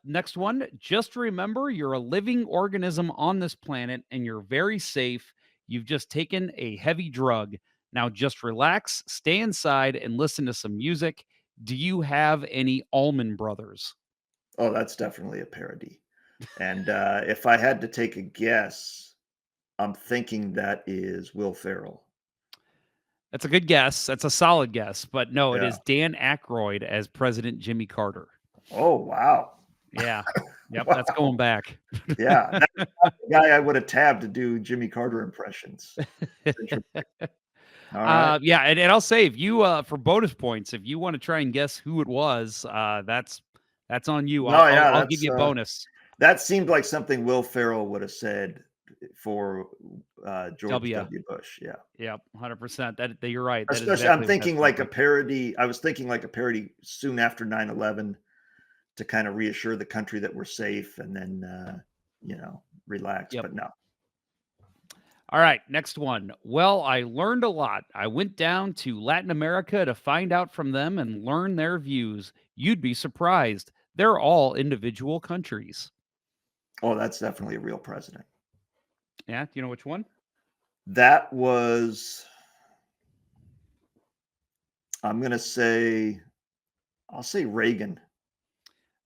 Next one. Just remember, you're a living organism on this planet and you're very safe. You've just taken a heavy drug. Now just relax, stay inside, and listen to some music. Do you have any Allman Brothers? Oh, that's definitely a parody. And if I had to take a guess, I'm thinking that is Will Ferrell. That's a good guess. That's a solid guess. But no, it is Dan Aykroyd as President Jimmy Carter. Oh, wow. Yeah. Yep. Wow. That's going back. Yeah. That's the guy I would have tabbed to do Jimmy Carter impressions. All right. Yeah. And I'll say, if you, for bonus points, if you want to try and guess who it was, that's on you. I'll give you a bonus. That seemed like something Will Ferrell would have said for George W. Bush. Yeah. Yep, 100%. That you're right. That is Especially, exactly I'm thinking what like that's a parody. I was thinking like a parody soon after 9/11 to kind of reassure the country that we're safe, and then relax. Yep. But no. All right, next one. Well, I learned a lot. I went down to Latin America to find out from them and learn their views. You'd be surprised. They're all individual countries. Oh, that's definitely a real president. Yeah, do you know which one? That was, I'll say Reagan.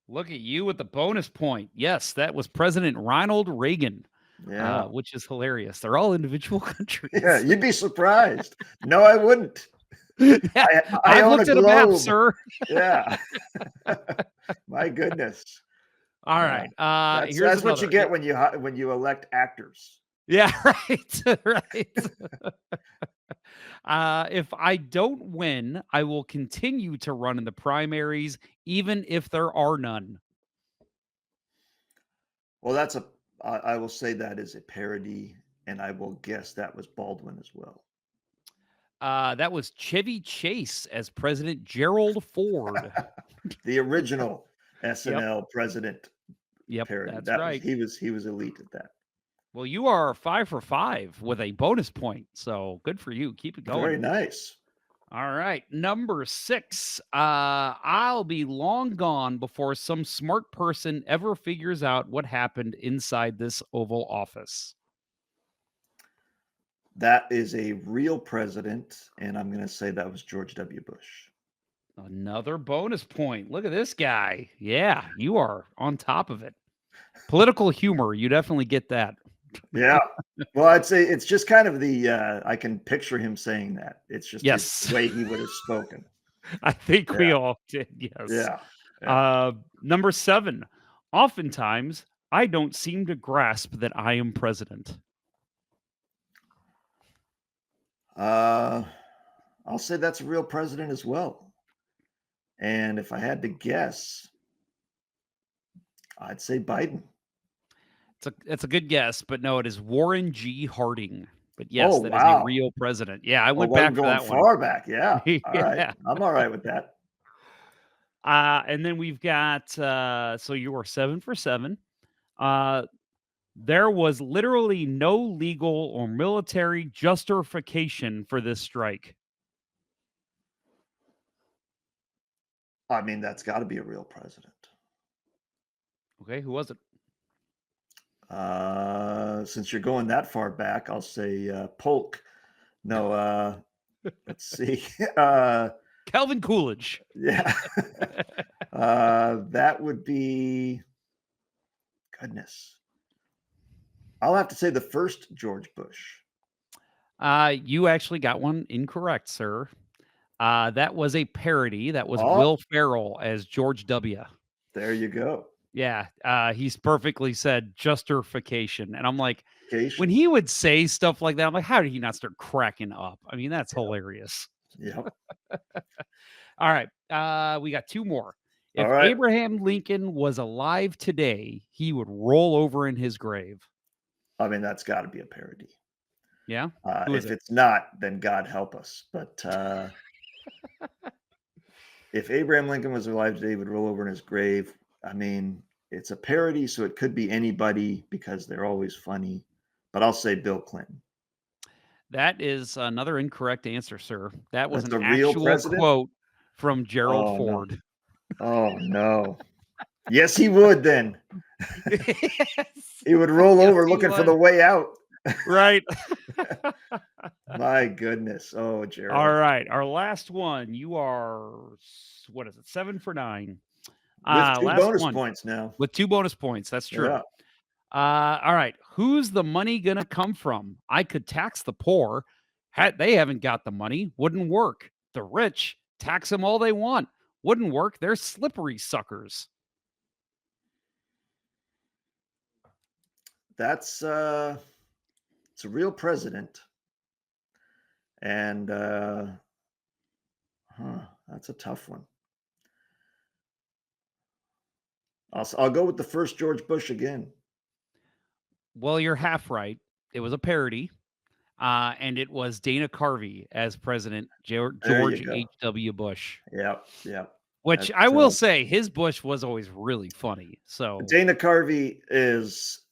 Look at you with the bonus point. Yes, that was President Ronald Reagan. Yeah. Which is hilarious. They're all individual countries. Yeah, you'd be surprised. No, I wouldn't. Yeah, I own looked a at a map, globe. sir. Yeah. My goodness. All right. That's what you get when you elect actors. Yeah, right. Right. If I don't win, I will continue to run in the primaries, even if there are none. Well, I will say that is a parody, and I will guess that was Baldwin as well. That was Chevy Chase as President Gerald Ford. The original SNL president parody. That's right. He was elite at that. Well, you are 5 for 5 with a bonus point, so good for you. Keep it going. Very nice. All right, number 6. I'll be long gone before some smart person ever figures out what happened inside this Oval Office. That is a real president, and I'm going to say that was George W. Bush. Another bonus point. Look at this guy. Yeah, you are on top of it. Political humor, you definitely get that. Yeah. Well, I'd say it's just kind of I can picture him saying that. It's just the way he would have spoken. I think we all did, yes. Yeah. Number 7. Oftentimes, I don't seem to grasp that I am president. I'll say that's a real president as well. And if I had to guess, I'd say Biden. It's a good guess, but no, it is Warren G. Harding. But yes, Oh, that is wow. a real president. Yeah, I went Well, back I'm for going that one. far back. Yeah. All right. Yeah. I'm all right with that. And then we've got so you were 7 for 7. There was literally no legal or military justification for this strike. I mean, that's got to be a real president. Okay, who was it? Since you're going that far back, I'll say Polk. No, let's see. Calvin Coolidge. Yeah. That would be, goodness. I'll have to say the first George Bush. You actually got one incorrect, sir. That was a parody. That was Will Ferrell as George W. There you go. Yeah, he's perfectly said justification. And I'm like, when he would say stuff like that, I'm like, how did he not start cracking up? I mean, that's hilarious. Yep. All right. We got 2 more. If right. Abraham Lincoln was alive today, he would roll over in his grave. I mean, that's got to be a parody. Yeah. If it's not, then God help us. But if Abraham Lincoln was alive today, he would roll over in his grave. I mean, it's a parody, so it could be anybody because they're always funny. But I'll say Bill Clinton. That is another incorrect answer, sir. That was That's an a real actual president? quote from Gerald Ford. No. Oh, no. Yes, he would then. Yes. He would roll Yes, over he looking for would. the way out. Right. My goodness. Oh, Gerald. All right. Our last one. You are, what is it? 7 for 9. With 2 last bonus one. points now. With 2 bonus points. That's true. Yeah. All right. Who's the money going to come from? I could tax the poor. They haven't got the money. Wouldn't work. The rich, tax them all they want. Wouldn't work. They're slippery suckers. That's it's a real president. And that's a tough one. I'll go with the first George Bush again. Well, you're half right. It was a parody, and it was Dana Carvey as President There George you go. H.W. Bush. Yep. Which That's, I will say, his Bush was always really funny. So Dana Carvey is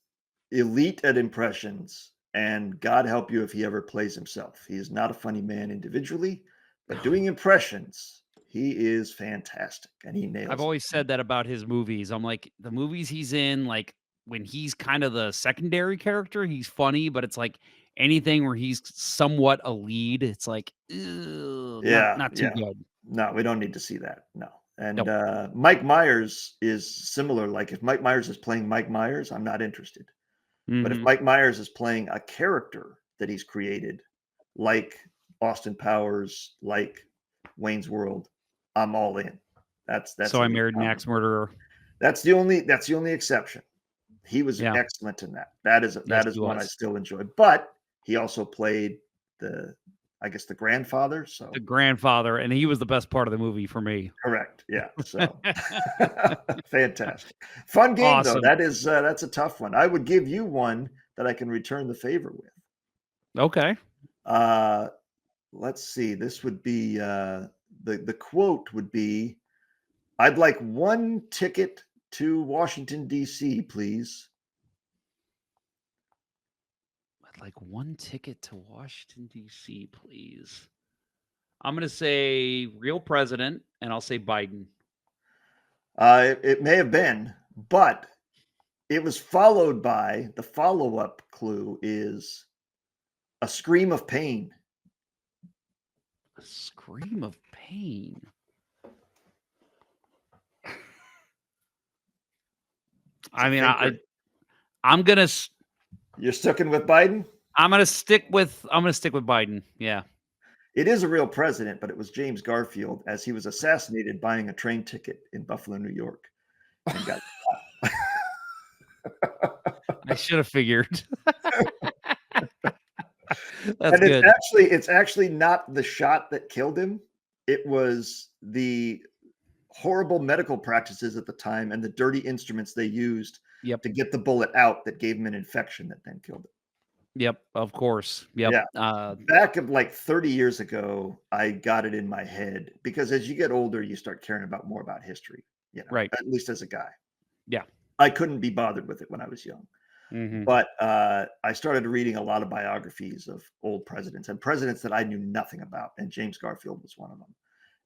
elite at impressions, and God help you if he ever plays himself. He is not a funny man individually, but doing impressions, he is fantastic, and he nails I've it. always said that about his movies. I'm like, the movies he's in, like when he's kind of the secondary character, he's funny, but it's like anything where he's somewhat a lead, it's like, ew, not too good. No, we don't need to see that. No. And Nope. Mike Myers is similar. Like if Mike Myers is playing Mike Myers, I'm not interested. But if Mhm. Mike Myers is playing a character that he's created, like Austin Powers, like Wayne's World, I'm all in. That's So I elite Married an comedy. Axe Murderer. That's the only exception. He was Yeah. excellent in that. That is Yes, he one I was. still enjoy. But he also played the grandfather. So The grandfather, and he was the best part of the movie for me. correct. Yeah. So fantastic. Fun game Awesome. though. That's a tough one. I would give you one that I can return the favor with. Okay. Let's see. This would be the quote would be, "I'd like one ticket to Washington, D.C., please." I'd like one ticket to Washington, D.C., please. I'm going to say real president, and I'll say Biden. It may have been, but it was followed by the follow-up clue is a scream of pain. A scream of pain. I mean, I'm gonna. You're sticking with Biden? I'm gonna stick with Biden. Yeah. It is a real president, but it was James Garfield as he was assassinated buying a train ticket in Buffalo, New York, and got I should have figured. That's and good. It's actually not the shot that killed him. It was the horrible medical practices at the time and the dirty instruments they used to get the bullet out that gave him an infection that then killed him. Yep, of course. Yep. Yeah. Back of like 30 years ago, I got it in my head because as you get older, you start caring more about history, right. At least as a guy. Yeah. I couldn't be bothered with it when I was young. Mm-hmm. But I started reading a lot of biographies of old presidents and presidents that I knew nothing about. And James Garfield was one of them.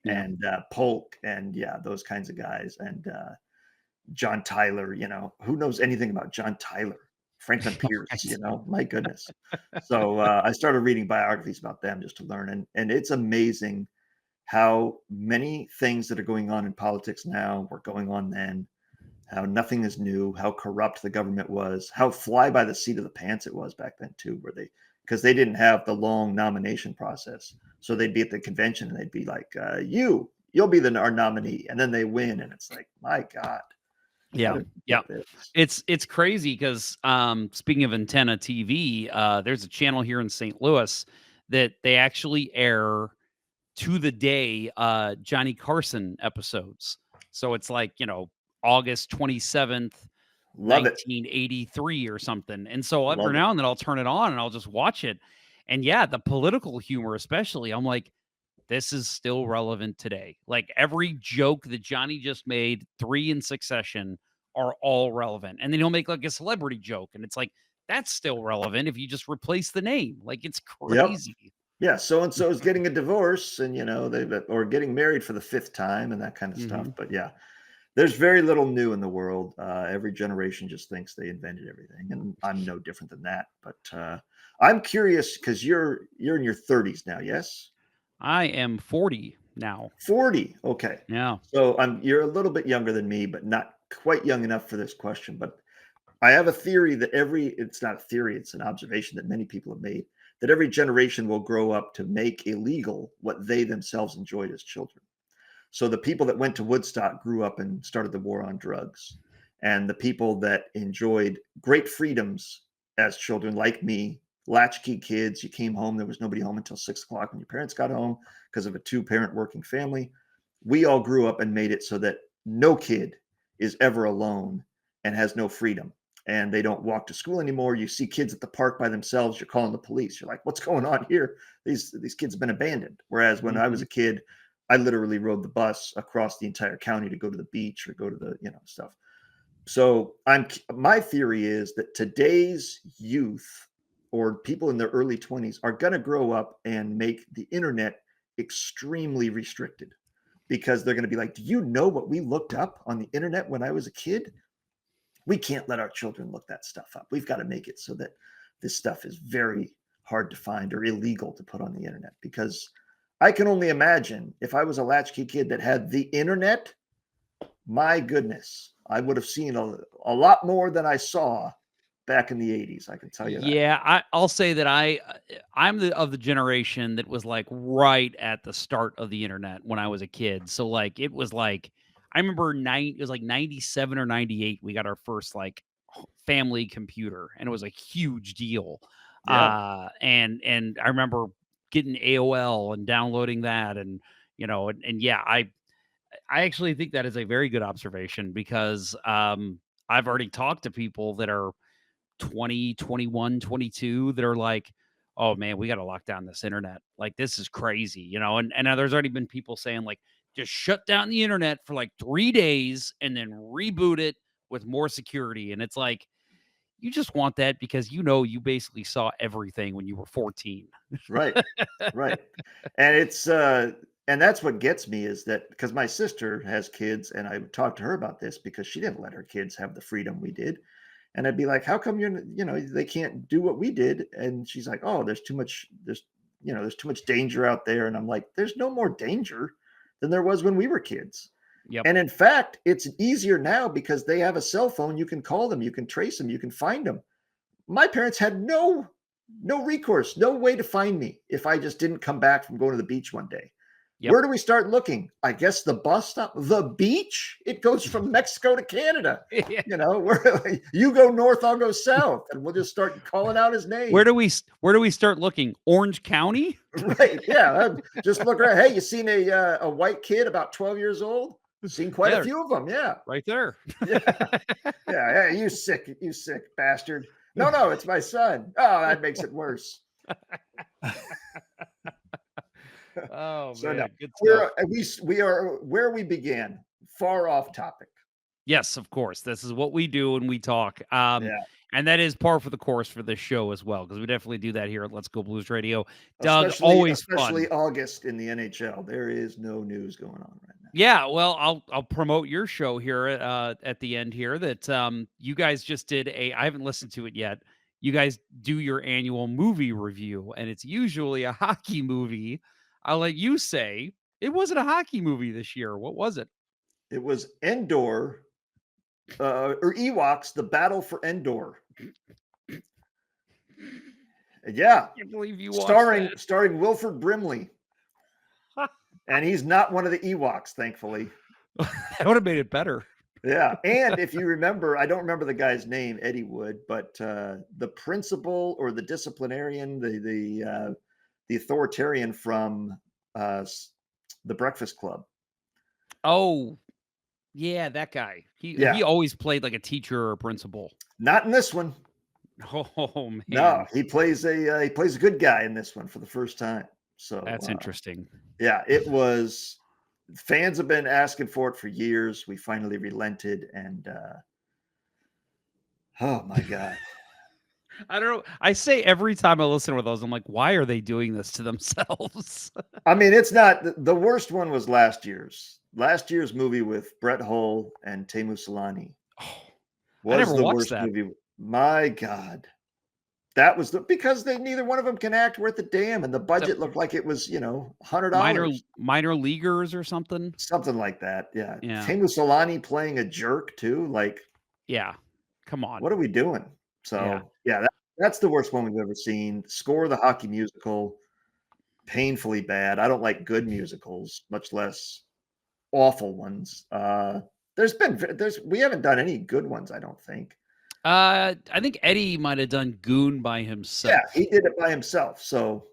Yeah. And Polk and those kinds of guys. And John Tyler, who knows anything about John Tyler? Franklin Pierce, my goodness. So I started reading biographies about them just to learn. And it's amazing how many things that are going on in politics now were going on then, how nothing is new, how corrupt the government was, how fly by the seat of the pants it was back then too, because they didn't have the long nomination process. So they'd be at the convention and they'd be like, you'll be our nominee. And then they win. And it's like, my God. Yeah. It's crazy because speaking of Antenna TV, there's a channel here in St. Louis that they actually air to the day Johnny Carson episodes. So it's like, August 27th, 1983 or something. And so every now and then I'll turn it on and I'll just watch it. And the political humor, especially, I'm like, this is still relevant today. Like every joke that Johnny just made, 3 in succession, are all relevant. And then he'll make like a celebrity joke. And it's like, that's still relevant if you just replace the name. Like it's crazy. Yep. Yeah. So-and-so is getting a divorce and, or getting married for the 5th time and that kind of stuff. But there's very little new in the world. Every generation just thinks they invented everything. And I'm no different than that. But I'm curious because you're in your 30s now. Yes. I am 40 now. 40. Okay. Yeah. So you're a little bit younger than me, but not quite young enough for this question. But I have a theory that it's not a theory, it's an observation that many people have made, that every generation will grow up to make illegal what they themselves enjoyed as children. So the people that went to Woodstock grew up and started the war on drugs. And the people that enjoyed great freedoms as children, like me, latchkey kids, you came home, there was nobody home until 6 o'clock when your parents got home because of a 2-parent working family. We all grew up and made it so that no kid is ever alone and has no freedom. and they don't walk to school anymore. You see kids at the park by themselves, you're calling the police. You're like, what's going on here? These kids have been abandoned. Whereas when I was a kid, I literally rode the bus across the entire county to go to the beach or go to the, stuff. So my theory is that today's youth or people in their early 20s are going to grow up and make the internet extremely restricted, because they're going to be like, do you know what we looked up on the internet when I was a kid? We can't let our children look that stuff up. We've got to make it so that this stuff is very hard to find or illegal to put on the internet, because I can only imagine if I was a latchkey kid that had the internet, my goodness, I would have seen a lot more than I saw back in the 80s. I can tell you that. Yeah, I'll say that I'm of the generation that was like right at the start of the internet when I was a kid. So like it was like I remember it was like 97 or 98 we got our first like family computer, and it was a huge deal. Yeah. And I remember getting AOL and downloading that, and and yeah, I actually think that is a very good observation, because I've already talked to people that are 20, 21, 22 that are like, oh man, we got to lock down this internet. Like, this is crazy, and there's already been people saying like, just shut down the internet for like 3 days and then reboot it with more security. And it's like, you just want that because you basically saw everything when you were 14. Right. Right. And it's and that's what gets me, is that because my sister has kids, and I would talk to her about this because she didn't let her kids have the freedom we did. And I'd be like, how come they can't do what we did? And she's like, oh, there's too much danger out there. And I'm like, there's no more danger than there was when we were kids. Yep. And in fact, it's easier now because they have a cell phone. You can call them, you can trace them, you can find them. My parents had no recourse, no way to find me if I just didn't come back from going to the beach one day. Yep. Where do we start looking? I guess the bus stop, the beach. It goes from Mexico to Canada. Yeah. Where you go north, I'll go south, and we'll just start calling out his name. Where do we start looking? Orange County? Right. Yeah. Just look around. Hey, you seen a white kid about 12 years old? Seen quite a few of them. Yeah. Right there. Yeah. You sick bastard. No, it's my son. Oh, that makes it worse. Oh, so man. No, Good stuff. we are where we began, far off topic. Yes, of course. This is what we do when we talk. And that is par for the course for this show as well, because we definitely do that here at Let's Go Blues Radio. Doug, especially fun. August in the NHL. There is no news going on right now. Yeah, well, I'll promote your show here at the end here that you guys just did I haven't listened to it yet. You guys do your annual movie review, and it's usually a hockey movie. I'll let you say it wasn't a hockey movie this year. What was it? It was Endor, or Ewoks, The Battle for Endor. Yeah. I can't believe you watched starring Wilford Brimley. And he's not one of the Ewoks, thankfully. That would have made it better. Yeah. And if you remember, I don't remember the guy's name, Eddie Wood, but the principal or the disciplinarian, the authoritarian from The Breakfast Club. Oh, yeah, that guy. He always played like a teacher or a principal. Not in this one. Oh man. No, he plays a good guy in this one for the first time. So that's interesting. Yeah, it was. Fans have been asking for it for years. We finally relented, and oh my God. I don't know. I say every time I listen to those, I'm like, why are they doing this to themselves? I mean, it's not the worst one was last year's movie with Brett Hull and Temu Solani. Oh, I never watched that movie. My God. That was because neither one of them can act worth a damn, and the budget looked like it was, $100. Minor leaguers or something. Something like that. Yeah. Temu Solani playing a jerk too. Like, yeah, come on. What are we doing? So that's the worst one we've ever seen. Score, the hockey musical, painfully bad. I don't like good musicals, much less awful ones. We haven't done any good ones, I don't think. I think Eddie might have done Goon by himself. Yeah, he did it by himself. So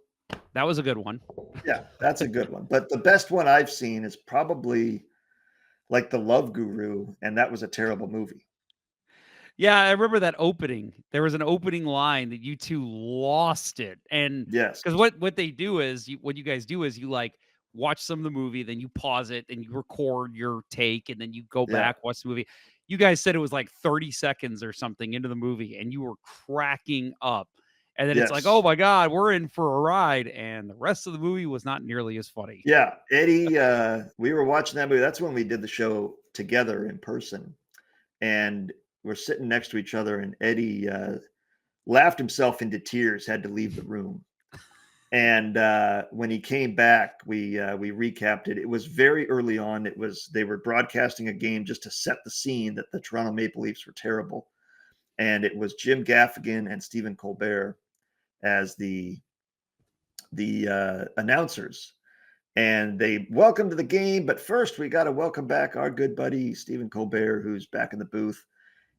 that was a good one. Yeah, that's a good one. But the best one I've seen is probably like The Love Guru, and that was a terrible movie. Yeah, I remember that opening. There was an opening line that you two lost it. And Yes. because what they do is, what you guys do is you like watch some of the movie, then you pause it, and you record your take, and then you go Yeah. back, watch the movie. You guys said it was like 30 seconds or something into the movie, and you were cracking up. And then it's like, Yes. oh my God, we're in for a ride. And the rest of the movie was not nearly as funny. Yeah, Eddie, we were watching that movie. That's when we did the show together in person. And we're sitting next to each other, and Eddie laughed himself into tears, had to leave the room. And when he came back, we recapped it. It was very early on. They were broadcasting a game just to set the scene that the Toronto Maple Leafs were terrible. And it was Jim Gaffigan and Stephen Colbert as the announcers. And they welcome to the game, but first we got to welcome back our good buddy Stephen Colbert, who's back in the booth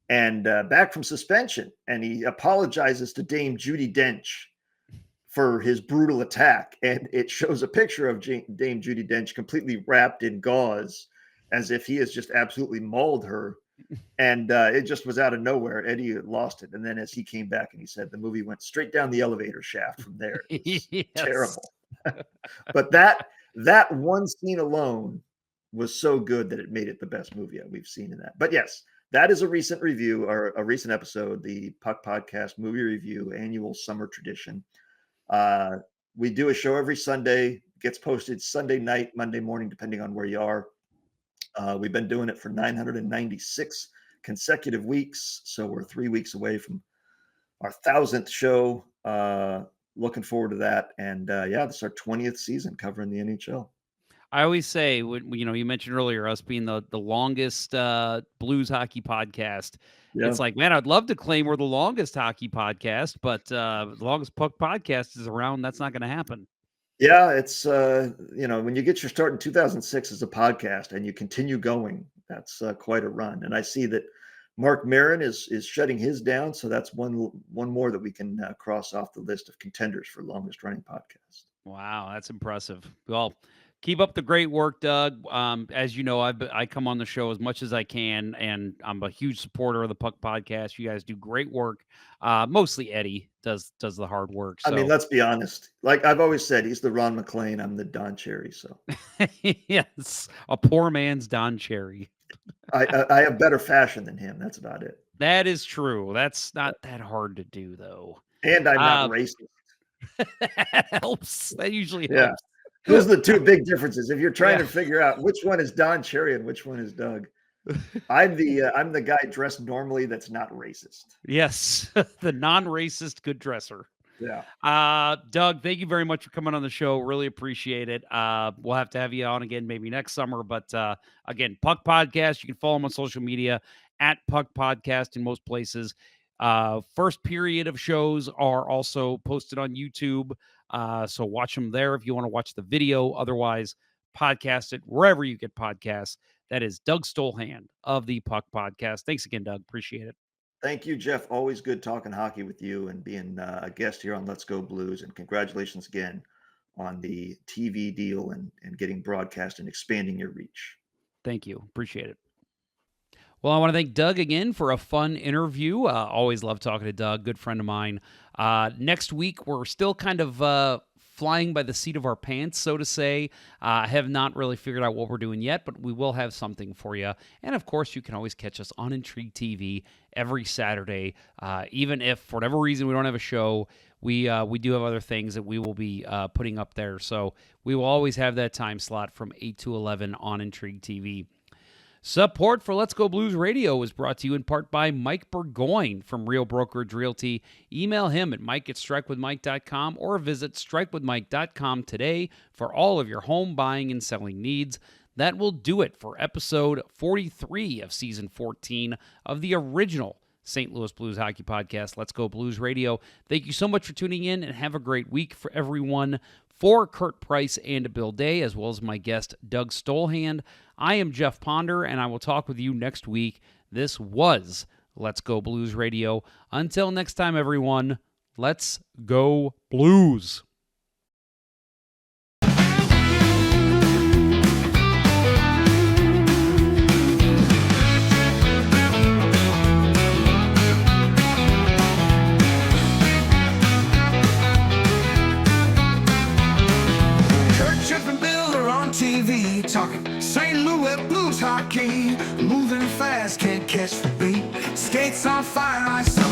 and back from suspension. And he apologizes to Dame Judi Dench for his brutal attack. And it shows a picture of Dame Judi Dench completely wrapped in gauze, as if he has just absolutely mauled her. And it just was out of nowhere. Eddie lost it. And then as he came back and he said the movie went straight down the elevator shaft from there. It was Yes. terrible. But that one scene alone was so good that it made it the best movie we've seen in that. But yes, that is a recent review or a recent episode, the Puck Podcast movie review annual summer tradition. We do a show every Sunday, gets posted Sunday night, Monday morning, depending on where you are. We've been doing it for 996 consecutive weeks. So we're 3 weeks away from our 1,000th show. Looking forward to that. And yeah, this is our 20th season covering the NHL. I always say, you mentioned earlier us being the longest blues hockey podcast. Yeah. It's like, man, I'd love to claim we're the longest hockey podcast, but the longest puck podcast is around. That's not going to happen. Yeah, it's when you get your start in 2006 as a podcast and you continue going, that's quite a run. And I see that Mark Maron is shutting his down, so that's one more that we can cross off the list of contenders for longest running podcast. Wow, that's impressive. Well, keep up the great work, Doug. As you know, I come on the show as much as I can, and I'm a huge supporter of the Puck Podcast. You guys do great work. Mostly Eddie does the hard work. So. I mean, let's be honest. Like I've always said, he's the Ron McLean. I'm the Don Cherry. So yes, a poor man's Don Cherry. I have better fashion than him. That's about it. That is true. That's not that hard to do, though. And I'm not racist. That helps. That usually helps. Yeah. Those are the two big differences. If you're trying to figure out which one is Don Cherry and which one is Doug, I'm the guy dressed normally that's not racist. Yes, the non-racist good dresser. Yeah. Doug, thank you very much for coming on the show. Really appreciate it. We'll have to have you on again maybe next summer. But again, Puck Podcast, you can follow him on social media at Puck Podcast in most places. First period of shows are also posted on YouTube. So watch them there if you want to watch the video. Otherwise, podcast it wherever you get podcasts. That is Doug Stolhand of the Puck Podcast. Thanks again, Doug. Appreciate it. Thank you, Jeff. Always good talking hockey with you and being a guest here on Let's Go Blues. And congratulations again on the TV deal and getting broadcast and expanding your reach. Thank you. Appreciate it. Well, I want to thank Doug again for a fun interview. Always love talking to Doug, good friend of mine. Next week, we're still kind of flying by the seat of our pants, so to say. I have not really figured out what we're doing yet, but we will have something for you. And, of course, you can always catch us on Intrigue TV every Saturday. Even if, for whatever reason, we don't have a show, we do have other things that we will be putting up there. So we will always have that time slot from 8 to 11 on Intrigue TV. Support for Let's Go Blues Radio is brought to you in part by Mike Burgoyne from Real Brokerage Realty. Email him at mike@strikewithmike.com or visit strikewithmike.com today for all of your home buying and selling needs. That will do it for episode 43 of season 14 of the original St. Louis Blues Hockey Podcast, Let's Go Blues Radio. Thank you so much for tuning in, and have a great week for everyone. For Curt Price and Bill Day, as well as my guest, Doug Stolhand, I am Jeff Ponder, and I will talk with you next week. This was Let's Go Blues Radio. Until next time, everyone, let's go Blues. on fire, I saw